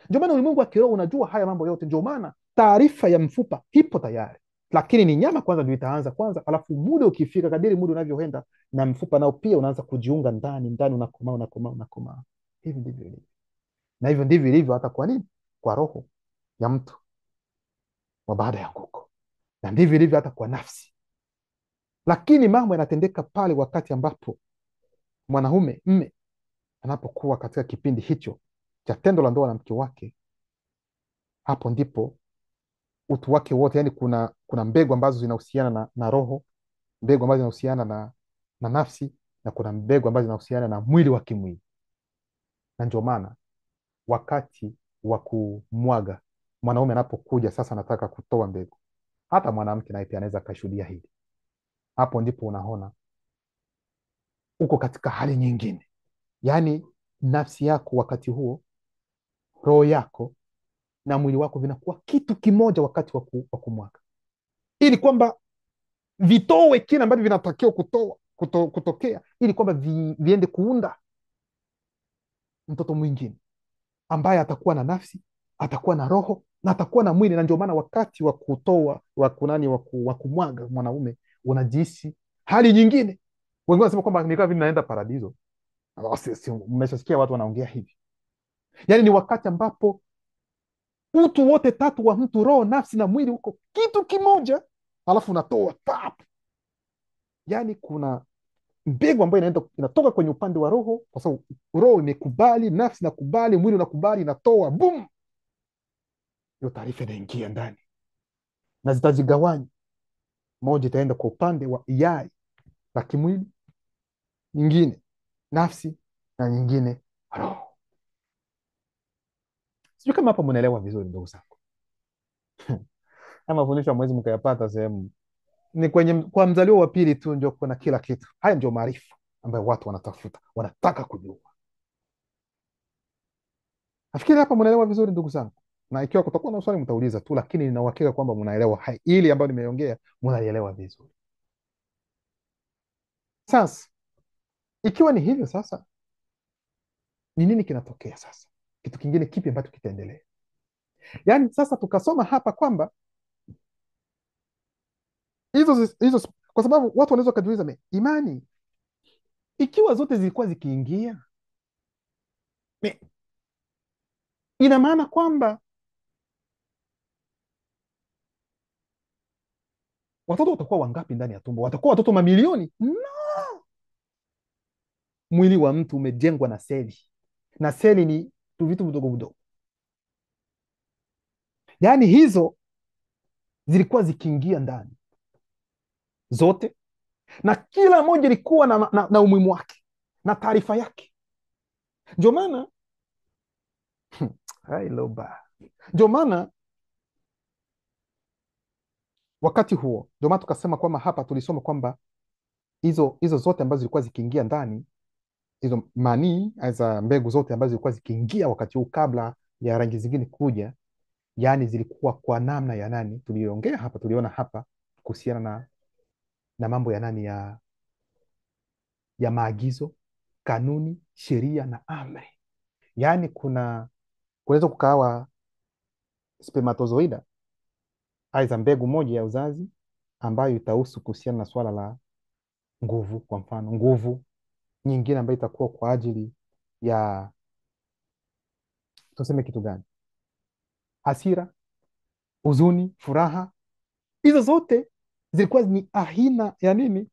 Ndio maana ulimwengu wa kiroho unajua haya mambo yote. Ndio maana taarifa ya mfupa ipo tayari, lakini ni nyama kwanza ndio itaanza kwanza, alafu muda ukifika, kadiri muda unavyoenda na mfupa nao pia unaanza kujiunga ndani ndani, unakomaa unakomaa unakomaa. Hivi ndivyo ilivyo, na hivyo ndivyo ilivyo hata kwa nini, kwa roho ya mtu wa baada ya nguko, na ndivyo ilivyo hata kwa nafsi. Lakini mambo yanatendeka pale wakati ambapo mwanaume mme anapokuwa katika kipindi hicho cha tendo la ndoa na mke wake. Hapo ndipo utu wake wote, yani kuna mbegu ambazo zinahusiana na roho, mbegu ambazo zinahusiana na nafsi, na kuna mbegu ambazo zinahusiana na mwili wa kimwili. Na ndio maana wakati wa kumwaga, mwanaume anapokuja sasa anataka kutoa mbegu, hata mwanamke naye pia anaweza akashuhudia hili. Hapo ndipo unaona uko katika hali nyingine, yaani nafsi yako wakati huo, roho yako na mwili wako vinakuwa kitu kimoja wakati wa kumwaga, ili kwamba vitoe kile ambavyo vinatakiwa kutokea, ili kwamba viende kuunda mtoto mwingine ambaye atakuwa na nafsi, atakuwa na roho na atakuwa na mwili. Na ndio maana wakati wa kutoa wa kumwaga mwanaume unajihisi hali nyingine. Wengine wanasema kwamba ni kama vile naenda paradiso. Mmeshasikia watu wanaongea hivi, yaani ni wakati ambapo utu wote tatu wa mtu, roho, nafsi na mwili, uko kitu kimoja, alafu unatoa pap. Yaani kuna mbegu ambayo inatoka kwenye upande wa roho, kwa sababu roho imekubali, nafsi nakubali, mwili unakubali, inatoa boom, hiyo taarifa inaingia ndani na zitajigawanya. Moja itaenda kwa upande wa yai la kimwili, nyingine nafsi, na nyingine roho. Sijui kama hapa mnaelewa vizuri ndugu zangu. Ama mafundisho mwezi mkayapata sehemu ni kwa mzaliwa wa pili tu ndio kuna kila kitu. Haya ndio maarifa ambayo watu wanatafuta, wanataka kujua. Nafikiri hapa mnaelewa vizuri ndugu zangu, na ikiwa kutakuwa na swali mtauliza tu, lakini nina uhakika kwamba mnaelewa ili ambayo nimeongea, mnaielewa vizuri. Sasa ikiwa ni hivyo, sasa ni nini kinatokea sasa? Kitu kingine kipi ambacho kitaendelea? Yaani sasa tukasoma hapa kwamba hizo, kwa sababu watu wanaweza kujiuliza, imani ikiwa zote zilikuwa zikiingia, ina maana kwamba watoto watakuwa wangapi ndani ya tumbo? Watakuwa watoto mamilioni? No, mwili wa mtu umejengwa na seli, na seli ni vitu vidogo vidogo. Yaani hizo zilikuwa zikiingia ndani zote, na kila moja ilikuwa na umuhimu wake na taarifa yake. Ndio maana ndio maana wakati huo, ndio maana tukasema kwamba hapa tulisoma kwamba hizo zote ambazo zilikuwa zikiingia ndani hizo manii za mbegu zote ambazo zilikuwa zikiingia wakati huu kabla ya rangi zingine kuja, yaani zilikuwa kwa namna ya nani, tuliongea hapa, tuliona hapa kuhusiana na mambo ya nani, ya maagizo, kanuni, sheria na amri. Yaani kunaweza kukawa spermatozoida aidha mbegu moja ya uzazi ambayo itahusu kuhusiana na swala la nguvu, kwa mfano nguvu nyingine ambayo itakuwa kwa ajili ya, tuseme kitu gani, hasira, huzuni, furaha. Hizo zote zilikuwa ni aina ya nini,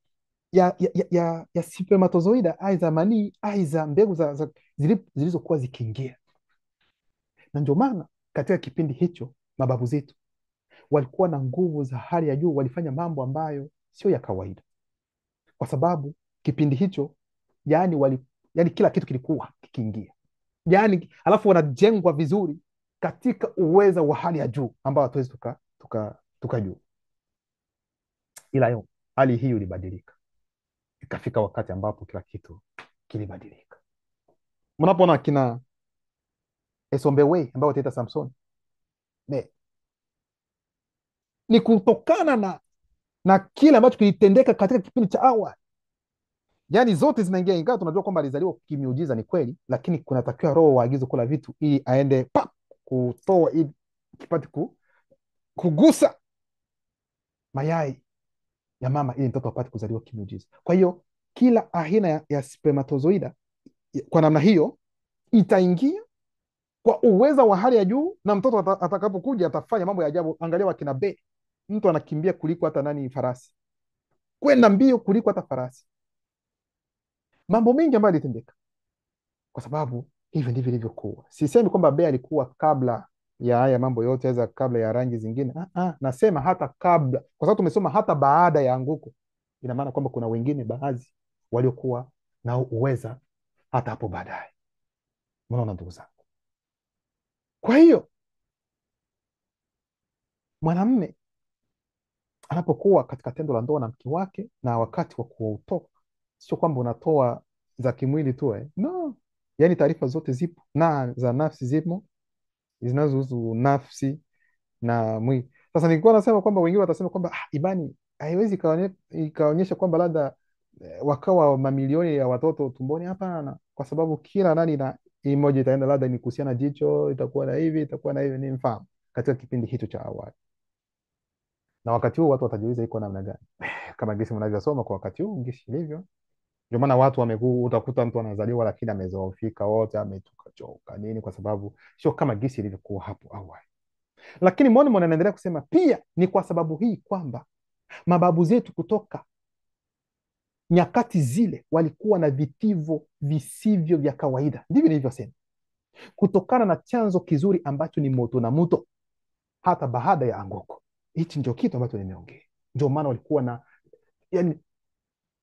ya spermatozoida aidha manii aidha mbegu zilizokuwa zikiingia. Na ndio maana katika kipindi hicho mababu zetu walikuwa na nguvu za hali ya juu, walifanya mambo ambayo sio ya kawaida, kwa sababu kipindi hicho yani kila kitu kilikuwa kikiingia, yani alafu wanajengwa vizuri katika uweza wa hali ya juu ambao hatuwezi tukajua. Ila yo hali hii ilibadilika, ikafika wakati ambapo kila kitu kilibadilika. Mnapoona kina Esombewe ambao wataita Samson, ni kutokana na kile ambacho kilitendeka katika kipindi cha awali. Yani zote zinaingia, ingawa tunajua kwamba alizaliwa kimiujiza, ni kweli, lakini kunatakiwa roho wa agizo kula vitu ili aende kutoa ili kipate kugusa mayai ya mama ili mtoto apate kuzaliwa kimiujiza. Kwa hiyo kila aina ya spermatozoida kwa namna hiyo itaingia kwa uweza wa hali ya juu, na mtoto atakapokuja atafanya mambo ya ajabu. Angalia wakina Be, mtu anakimbia kuliko hata nani, farasi, kwenda mbio kuliko hata farasi. Mambo mengi ambayo yalitendeka kwa sababu hivi ndivyo ilivyokuwa. Sisemi kwamba Bea alikuwa kabla ya haya mambo yote, aweza kabla ya rangi zingine. Nasema hata kabla, kwa sababu tumesoma hata baada ya anguko. Ina maana kwamba kuna wengine baadhi waliokuwa na uweza hata hapo baadaye. Mnaona ndugu zangu? Kwa hiyo mwanamume anapokuwa katika tendo la ndoa na mke wake, na wakati wa kutoka, sio kwamba unatoa za kimwili tu no, yaani taarifa zote zipo na za nafsi zipo, zinazohusu nafsi na mwili. Sasa nilikuwa nasema kwamba wengine watasema kwamba imani haiwezi ikaonyesha kwamba labda wakawa mamilioni ya watoto tumboni. Hapana, kwa sababu kila nani na moja itaenda, labda ni kuhusiana jicho, itakuwa na hivi, itakuwa na hivi, ni mfahamu katika kipindi hicho cha awali. Na wakati huu watu watajiuliza iko namna gani? Kama gisi mnavyosoma kwa wakati huu gisi ilivyo. Ndio maana watu utakuta mtu anazaliwa lakini amezoofika wote, amechoka nini, kwa sababu sio kama gisi ilivyokuwa hapo awali. Lakini Mormon anaendelea kusema pia ni kwa sababu hii kwamba mababu zetu kutoka nyakati zile walikuwa na vitivo visivyo vya kawaida. Ndivyo nilivyosema, kutokana na chanzo kizuri ambacho ni moto na muto hata baada ya anguko. Hichi ndio kitu ambacho nimeongea. Ndio maana walikuwa na yani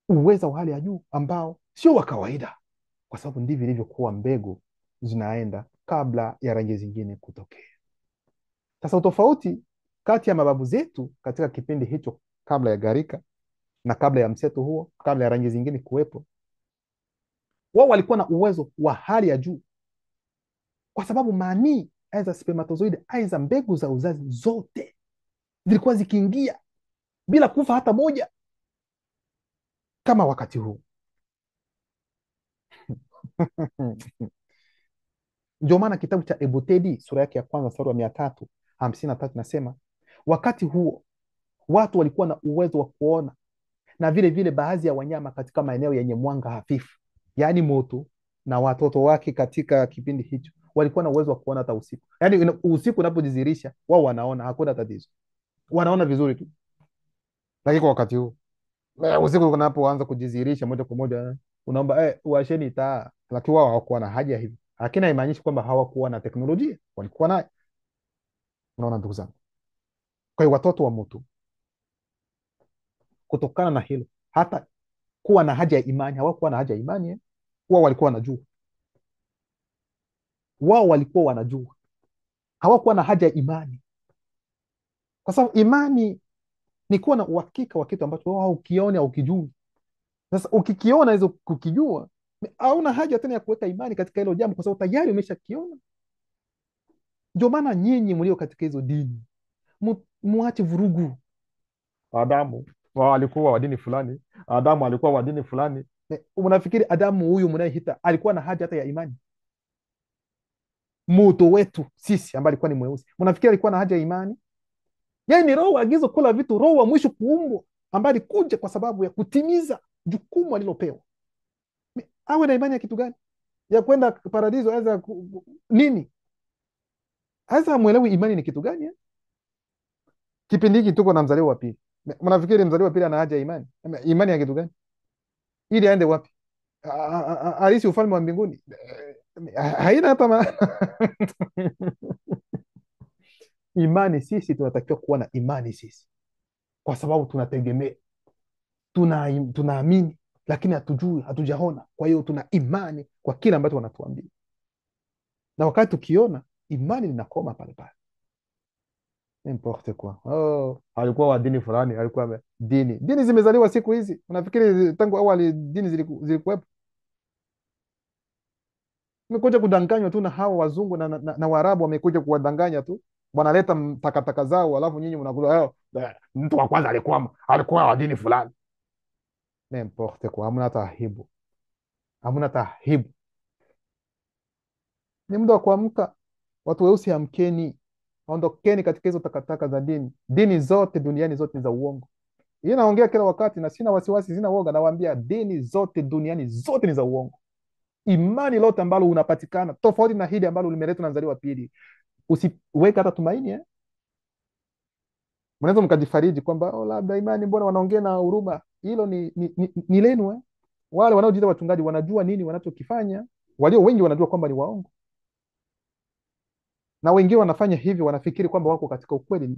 uweza wa hali ya juu ambao sio wa kawaida, kwa sababu ndivyo ilivyokuwa mbegu zinaenda kabla ya rangi zingine kutokea. Sasa utofauti kati ya mababu zetu katika kipindi hicho kabla ya gharika na kabla ya mseto huo, kabla ya rangi zingine kuwepo, wao walikuwa na uwezo wa hali ya juu, kwa sababu manii aidha spermatozoidi aidha mbegu za uzazi zote zilikuwa zikiingia bila kufa hata moja, kama wakati huu. Ndio maana kitabu cha Ebutedi sura yake ya kwanza mstari wa 353 nasema wakati huo watu walikuwa na uwezo wa kuona, na vile vile baadhi ya wanyama katika maeneo yenye mwanga hafifu, yaani moto na watoto wake katika kipindi hicho walikuwa na uwezo wa kuona hata usiku. Yaani usiku unapojizirisha wao wanaona, hakuna tatizo, wanaona vizuri tu. Lakini kwa wakati huu usiku unapoanza kujizirisha moja kwa moja unaomba washeni taa, lakini wao hawakuwa na haja hivi. Lakini haimaanishi kwamba hawakuwa na teknolojia, walikuwa nayo. Unaona ndugu zangu? Kwa hiyo watoto wa mtu kutokana na hilo hata kuwa na haja ya imani hawakuwa na haja ya imani. Wao walikuwa wanajua, hawakuwa na haja ya imani, kwa sababu imani ni kuwa na uhakika wa kitu ambacho wao ukione au ukijui. Sasa ukikiona hizo kukijua Hauna haja tena ya kuweka imani katika hilo jambo, kwa sababu tayari umeshakiona. Ndio maana nyinyi mlio katika hizo dini muache vurugu. Adamu alikuwa wa dini fulani, Adamu alikuwa wa dini fulani. Unafikiri Adamu huyu mnayehita alikuwa na haja hata ya imani? Moto wetu sisi ambaye alikuwa ni mweusi, mnafikiri alikuwa na haja ya imani? Yeye ni roho agizo kula vitu, roho wa mwisho kuumbwa, ambaye alikuja kwa sababu ya kutimiza jukumu alilopewa. Awe na imani ya kitu gani? Ya kwenda paradiso? Aweza nini? Sasa mwelewi imani ni kitu gani? Kipindi hiki tuko na mzaliwa wa pili, mnafikiri mzaliwa wa pili ana haja ya imani? Imani ya kitu gani? Ili aende wapi? Alisi ufalme wa mbinguni? Haina hata maana. Imani, sisi tunatakiwa kuwa na imani sisi, kwa sababu tunategemea, tunaamini, lakini hatujui, hatujaona. Kwa hiyo tuna imani kwa kile ambacho wanatuambia, na wakati tukiona, imani linakoma pale pale. N'importe quoi. Oh, alikuwa wa dini fulani, alikuwa dini zimezaliwa siku hizi. Unafikiri tangu awali dini zilikuwepo? Imekuja kudanganywa tu na hawa wazungu na Waarabu, wamekuja kuwadanganya tu, wanaleta takataka zao, alafu nyinyi mnakula mtu wa kwanza alikuwa wa dini fulani. N'importe quoi. Hamna hata aibu, hamna hata aibu. Ni muda wa kuamka. Watu weusi, amkeni, ondokeni katika hizo takataka za dini. Dini zote duniani zote ni za uongo. Hii naongea kila wakati na sina wasiwasi, sina woga. Nawaambia dini zote duniani zote ni za uongo. Imani lote ambalo unapatikana tofauti na hili ambalo limeletwa na mzaliwa wa pili, usiweke hata tumaini. Mnaweza mkajifariji kwamba labda imani, mbona wanaongea na huruma. Hilo ni lenu. Wale wanaojiita wachungaji wanajua nini wanachokifanya. Walio wengi wanajua kwamba ni waongo, na wengine wanafanya hivi, wanafikiri kwamba wako katika ukweli.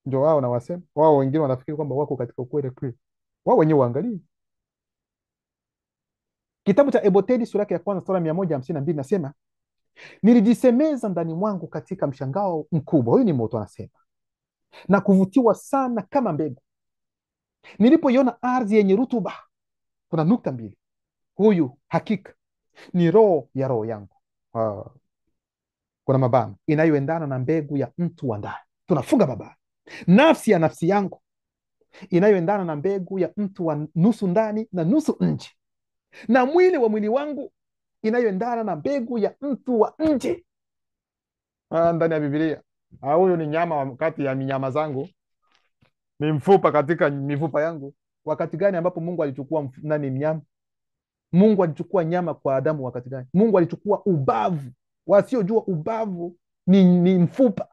Ndio wao nawasema, wao wengine wanafikiri kwamba wako katika ukweli kweli. Wao wenyewe waangalie kitabu cha Eboteli sura ya kwanza sura 152, nasema nilijisemeza ndani mwangu katika mshangao mkubwa. Huyu ni moto anasema, na kuvutiwa sana kama mbegu nilipoiona ardhi yenye rutuba. Kuna nukta mbili. Huyu hakika ni roho ya roho yangu, kuna mabano, inayoendana na mbegu ya mtu wa ndani. Tunafunga mabano. Nafsi ya nafsi yangu inayoendana na mbegu ya mtu wa nusu ndani na nusu nje, na mwili wa mwili wangu inayoendana na mbegu ya mtu wa nje. Ndani ya Biblia, huyu ni nyama kati ya minyama zangu, ni mfupa katika mifupa yangu. Wakati gani ambapo Mungu alichukua nani mnyama? Mungu alichukua nyama kwa Adamu wakati gani? Mungu alichukua ubavu. Wasiojua ubavu ni mfupa,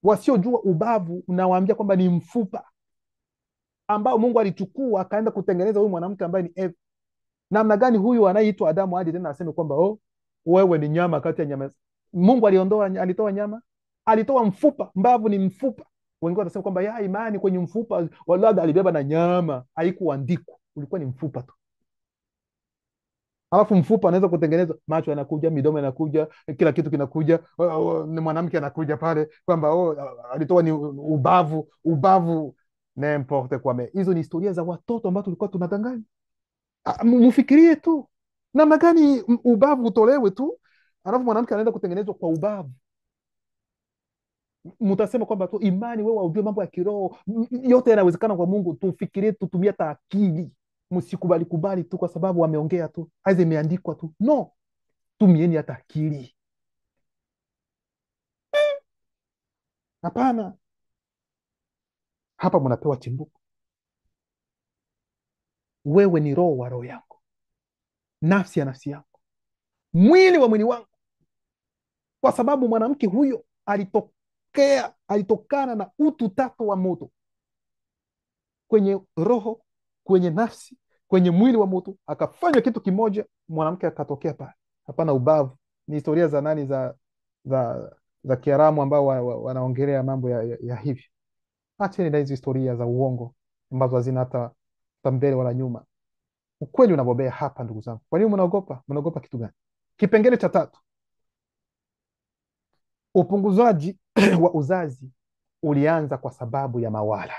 wasiojua ubavu nawaambia kwamba ni mfupa ambao Mungu alichukua akaenda kutengeneza huyu mwanamke ambaye ni Eva. Namna gani huyu anayeitwa Adamu hadi tena aseme kwamba wewe ni nyama kati ya nyama? Mungu alitoa nyama, alitoa mfupa. Mbavu ni mfupa. Wengine wanasema kwamba ya imani kwenye mfupa, labda alibeba na nyama, haikuandikwa, ulikuwa ni mfupa tu. Alafu mfupa anaweza kutengenezwa, macho yanakuja, midomo yanakuja, kila kitu kinakuja. Ni mwanamke anakuja pale kwamba alitoa ni ubavu. N'importe quoi. Hizo ni historia za watoto ambao tulikuwa tunadanganya. Mfikirie tu namna gani ubavu utolewe tu, alafu mwanamke anaenda kutengenezwa kwa ubavu. Mtasema kwamba tu imani, wewe ujue mambo ya kiroho yote yanawezekana kwa Mungu. Tufikirie, tutumie hata akili. Msikubali tu kwa sababu wameongea tu, aiza imeandikwa tu. No, tumieni hata akili. Hapana, hapa mnapewa chimbuko. Wewe ni roho wa roho yangu, nafsi ya nafsi yangu, mwili wa mwili wangu. Kwa sababu mwanamke huyo alitokana na utu tatu wa moto, kwenye roho, kwenye nafsi, kwenye mwili wa moto, akafanywa kitu kimoja, mwanamke akatokea pale. Hapana ubavu. Ni historia za nani? Za Kiaramu ambao wanaongelea mambo ya hivi. Acheni na hizo historia za uongo ambazo hazina hata mbele wala nyuma. Ukweli unabobea hapa, ndugu zangu. Kwa nini mnaogopa? Mnaogopa kitu gani? Kipengele cha 3, upunguzaji wa uzazi ulianza kwa sababu ya mawala.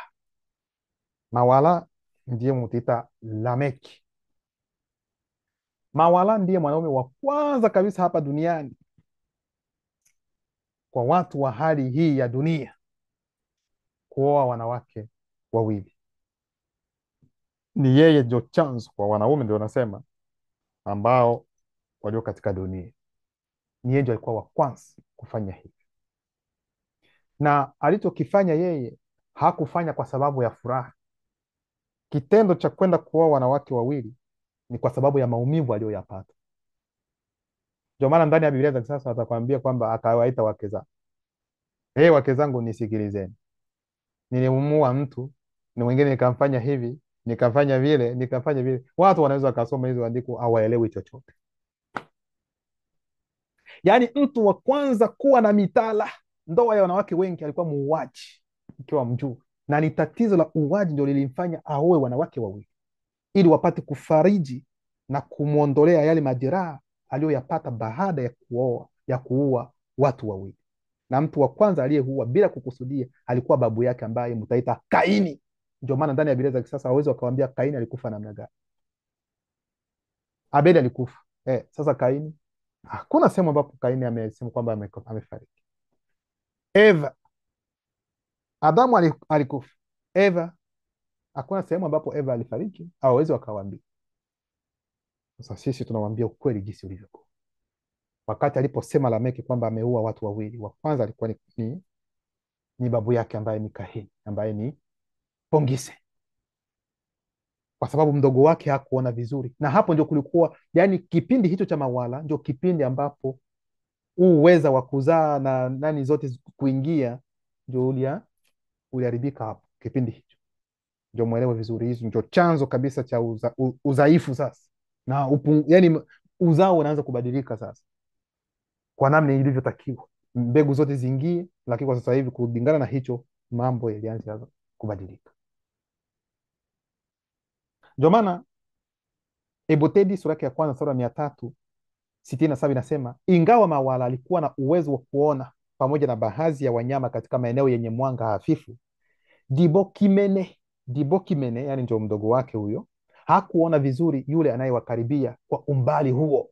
Mawala ndiye mutaita Lameki. Mawala ndiye mwanaume wa kwanza kabisa hapa duniani, kwa watu wa hali hii ya dunia, kuoa wanawake wawili. Ni yeye ndio chanzo kwa wanaume, ndio nasema, ambao walio katika dunia. Ni yeye ndio alikuwa wa kwanza kufanya hivi, na alichokifanya yeye hakufanya kwa sababu ya furaha. Kitendo cha kwenda kuoa wanawake wawili ni kwa sababu ya maumivu aliyoyapata. Ndio maana ndani ya Biblia za kisasa watakwambia kwamba akawaita wake zake, wake zangu nisikilizeni, nilimuua mtu na mwingine nikamfanya hivi nikafanya vile nikafanya vile. Watu wanaweza wakasoma hizo andiko hawaelewi chochote. Yaani mtu wa kwanza kuwa na mitala, ndoa ya wanawake wengi, alikuwa muuaji, ikiwa mjuu, na ni tatizo la uuaji ndio lilimfanya aoe wanawake wawili, ili wapate kufariji na kumwondolea yale majeraha aliyoyapata baada ya kuua watu wawili. Na mtu wa kwanza aliyeua bila kukusudia alikuwa babu yake, ambaye mtaita Kaini. Ndio maana ndani ya Biblia za kisasa hawezi wakawambia Kaini alikufa namna gani. Abeli alikufa, sasa Kaini, hakuna sehemu ambapo Kaini amesema kwamba amefariki. Eva, Adamu alikufa, Eva, hakuna sehemu ambapo Eva alifariki, hawawezi wakawambia. Sasa sisi tunawambia ukweli jinsi ulivyokuwa. Wakati aliposema Lameki kwamba ameua watu wawili, wa kwanza alikuwa ni babu yake, ambaye ni Kahini, ambaye ni Pongise, kwa sababu mdogo wake hakuona vizuri. Na hapo ndio kulikuwa, yani kipindi hicho cha mawala ndio kipindi ambapo uweza wa kuzaa na nani zote kuingia ndio uliharibika. Hapo kipindi hicho ndio mwelewe vizuri, hizo ndio chanzo kabisa cha udhaifu sasa, na yani uzao unaanza kubadilika sasa kwa namna ilivyotakiwa, mbegu zote ziingie. Lakini kwa sasa hivi kulingana na hicho, mambo yalianza kubadilika. Ndio maana Ebotedi sura yake ya kwanza sura 367 inasema, ingawa mawala alikuwa na uwezo wa kuona pamoja na baadhi ya wanyama katika maeneo yenye mwanga hafifu, Dibokimene, yani ndio mdogo wake huyo, hakuona vizuri yule anayewakaribia kwa umbali huo.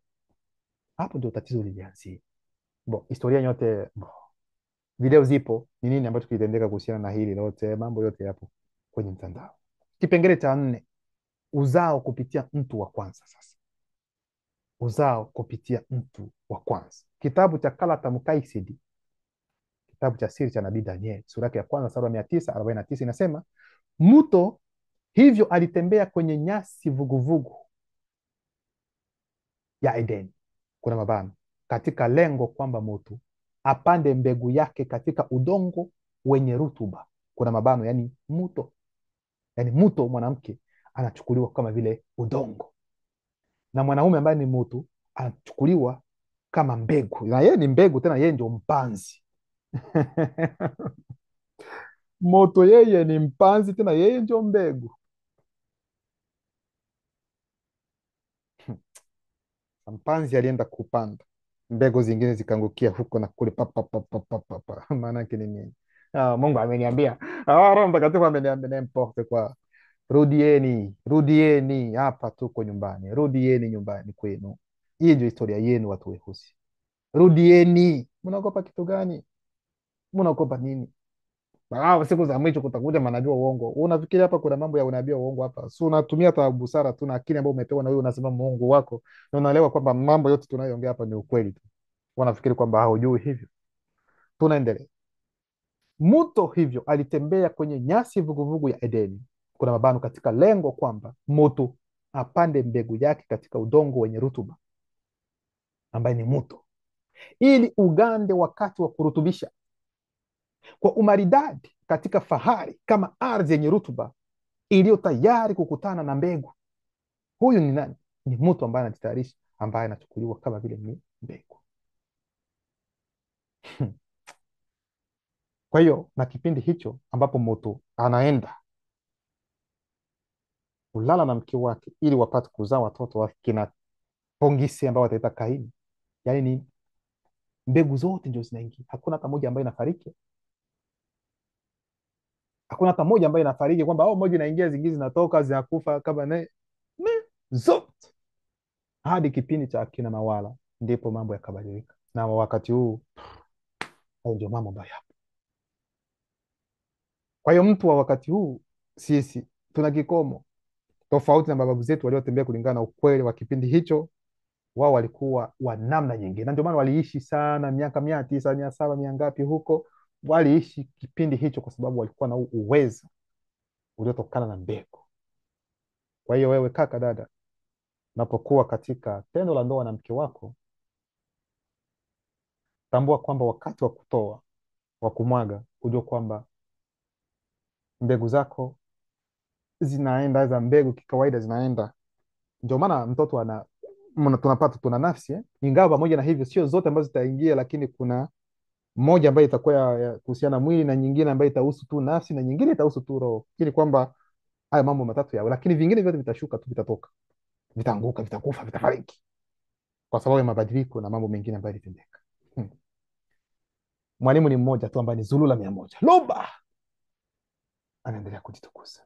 Hapo ndio tatizo lilianzia. Historia yote, video zipo, ni nini ambacho kilitendeka kuhusiana na hili lote, mambo yote yapo kwenye mtandao. Kipengele cha 4, uzao kupitia mtu wa kwanza. Sasa uzao kupitia mtu wa kwanza, kitabu cha Kalata Mukaisidi, kitabu cha siri cha nabii Daniel sura ya kwanza sura 949 inasema, mto hivyo alitembea kwenye nyasi vuguvugu ya Edeni, kuna mabano, katika lengo kwamba mtu apande mbegu yake katika udongo wenye rutuba, kuna mabano, yani mto mwanamke anachukuliwa kama vile udongo, na mwanaume ambaye ni mtu anachukuliwa kama mbegu, na yeye ni mbegu tena, yeye ndio mpanzi moto yeye ni mpanzi tena, yeye ndio mbegu. Mpanzi alienda kupanda, mbegu zingine zikaangukia huko na kule, maana yake ni nini? Mungu ameniambia, Roho Mtakatifu ameniambia, n'importe quoi. Rudieni hapa, tuko nyumbani, rudieni nyumbani kwenu. Hii ndio historia yenu, watu weusi, rudieni. Mnaogopa kitu gani? Mnaogopa nini? Siku za mwisho kutakuja manabii wa uongo. Unafikiri hapa kuna mambo ya unabii wa uongo hapa? Si unatumia hata busara tu na akili ambayo umepewa na wewe, unasema Mungu wako, na unaelewa kwamba mambo yote tunayoongea hapa ni ukweli tu. Wanafikiri kwamba haujui hivyo. Tunaendelea. Mto hivyo alitembea kwenye nyasi vuguvugu ya Edeni, kuna mabano, katika lengo kwamba mtu apande mbegu yake katika udongo wenye rutuba, ambaye ni mto, ili ugande wakati wa kurutubisha kwa umaridadi katika fahari, kama ardhi yenye rutuba iliyo tayari kukutana na mbegu. Huyu ni nani? Ni mtu ambaye anajitayarisha, ambaye anachukuliwa kama vile ni mbegu. Kwa hiyo na kipindi hicho ambapo mtu anaenda kulala na mke wake ili wapate kuzaa watoto wa kina Pongisi ambao wataita Kaini, yaani ni mbegu zote ndio zinaingia, hakuna hata moja ambayo inafariki. Hakuna hata moja ambayo inafariki kwamba moja inaingia zingine zinatoka zinakufa, kama zote hadi kipindi cha akina Mawala, ndipo mambo yakabadilika, na wakati huu hayo ndio mambo ambayo yapo. Kwa hiyo mtu wa wakati huu, sisi tuna kikomo, tofauti na mababu zetu waliotembea kulingana na ukweli wa kipindi hicho. Wao walikuwa wa namna nyingine, na ndio maana waliishi sana, miaka 900, 700, mia ngapi huko, waliishi kipindi hicho kwa sababu walikuwa na uwezo uliotokana na mbegu. Kwa hiyo wewe kaka, dada, unapokuwa katika tendo la ndoa na mke wako, tambua kwamba wakati wa kutoa, wa kumwaga, ujue kwamba mbegu zako zinaenda za mbegu kikawaida zinaenda. Ndio maana mtoto tunapata tuna nafsi ingawa pamoja na hivyo sio zote ambazo zitaingia, lakini kuna moja ambayo itakuwa ya kuhusiana mwili, na nyingine ambayo itahusu tu nafsi, na nyingine itahusu tu roho, ili kwamba haya mambo matatu yao, lakini vingine vyote vitashuka tu, vitatoka, vitaanguka, vitakufa, vitafariki kwa sababu ya mabadiliko na mambo mengine ambayo yalitendeka. Mwalimu ni mmoja tu ambaye ni Zulula 100 Loba anaendelea kujitukuza.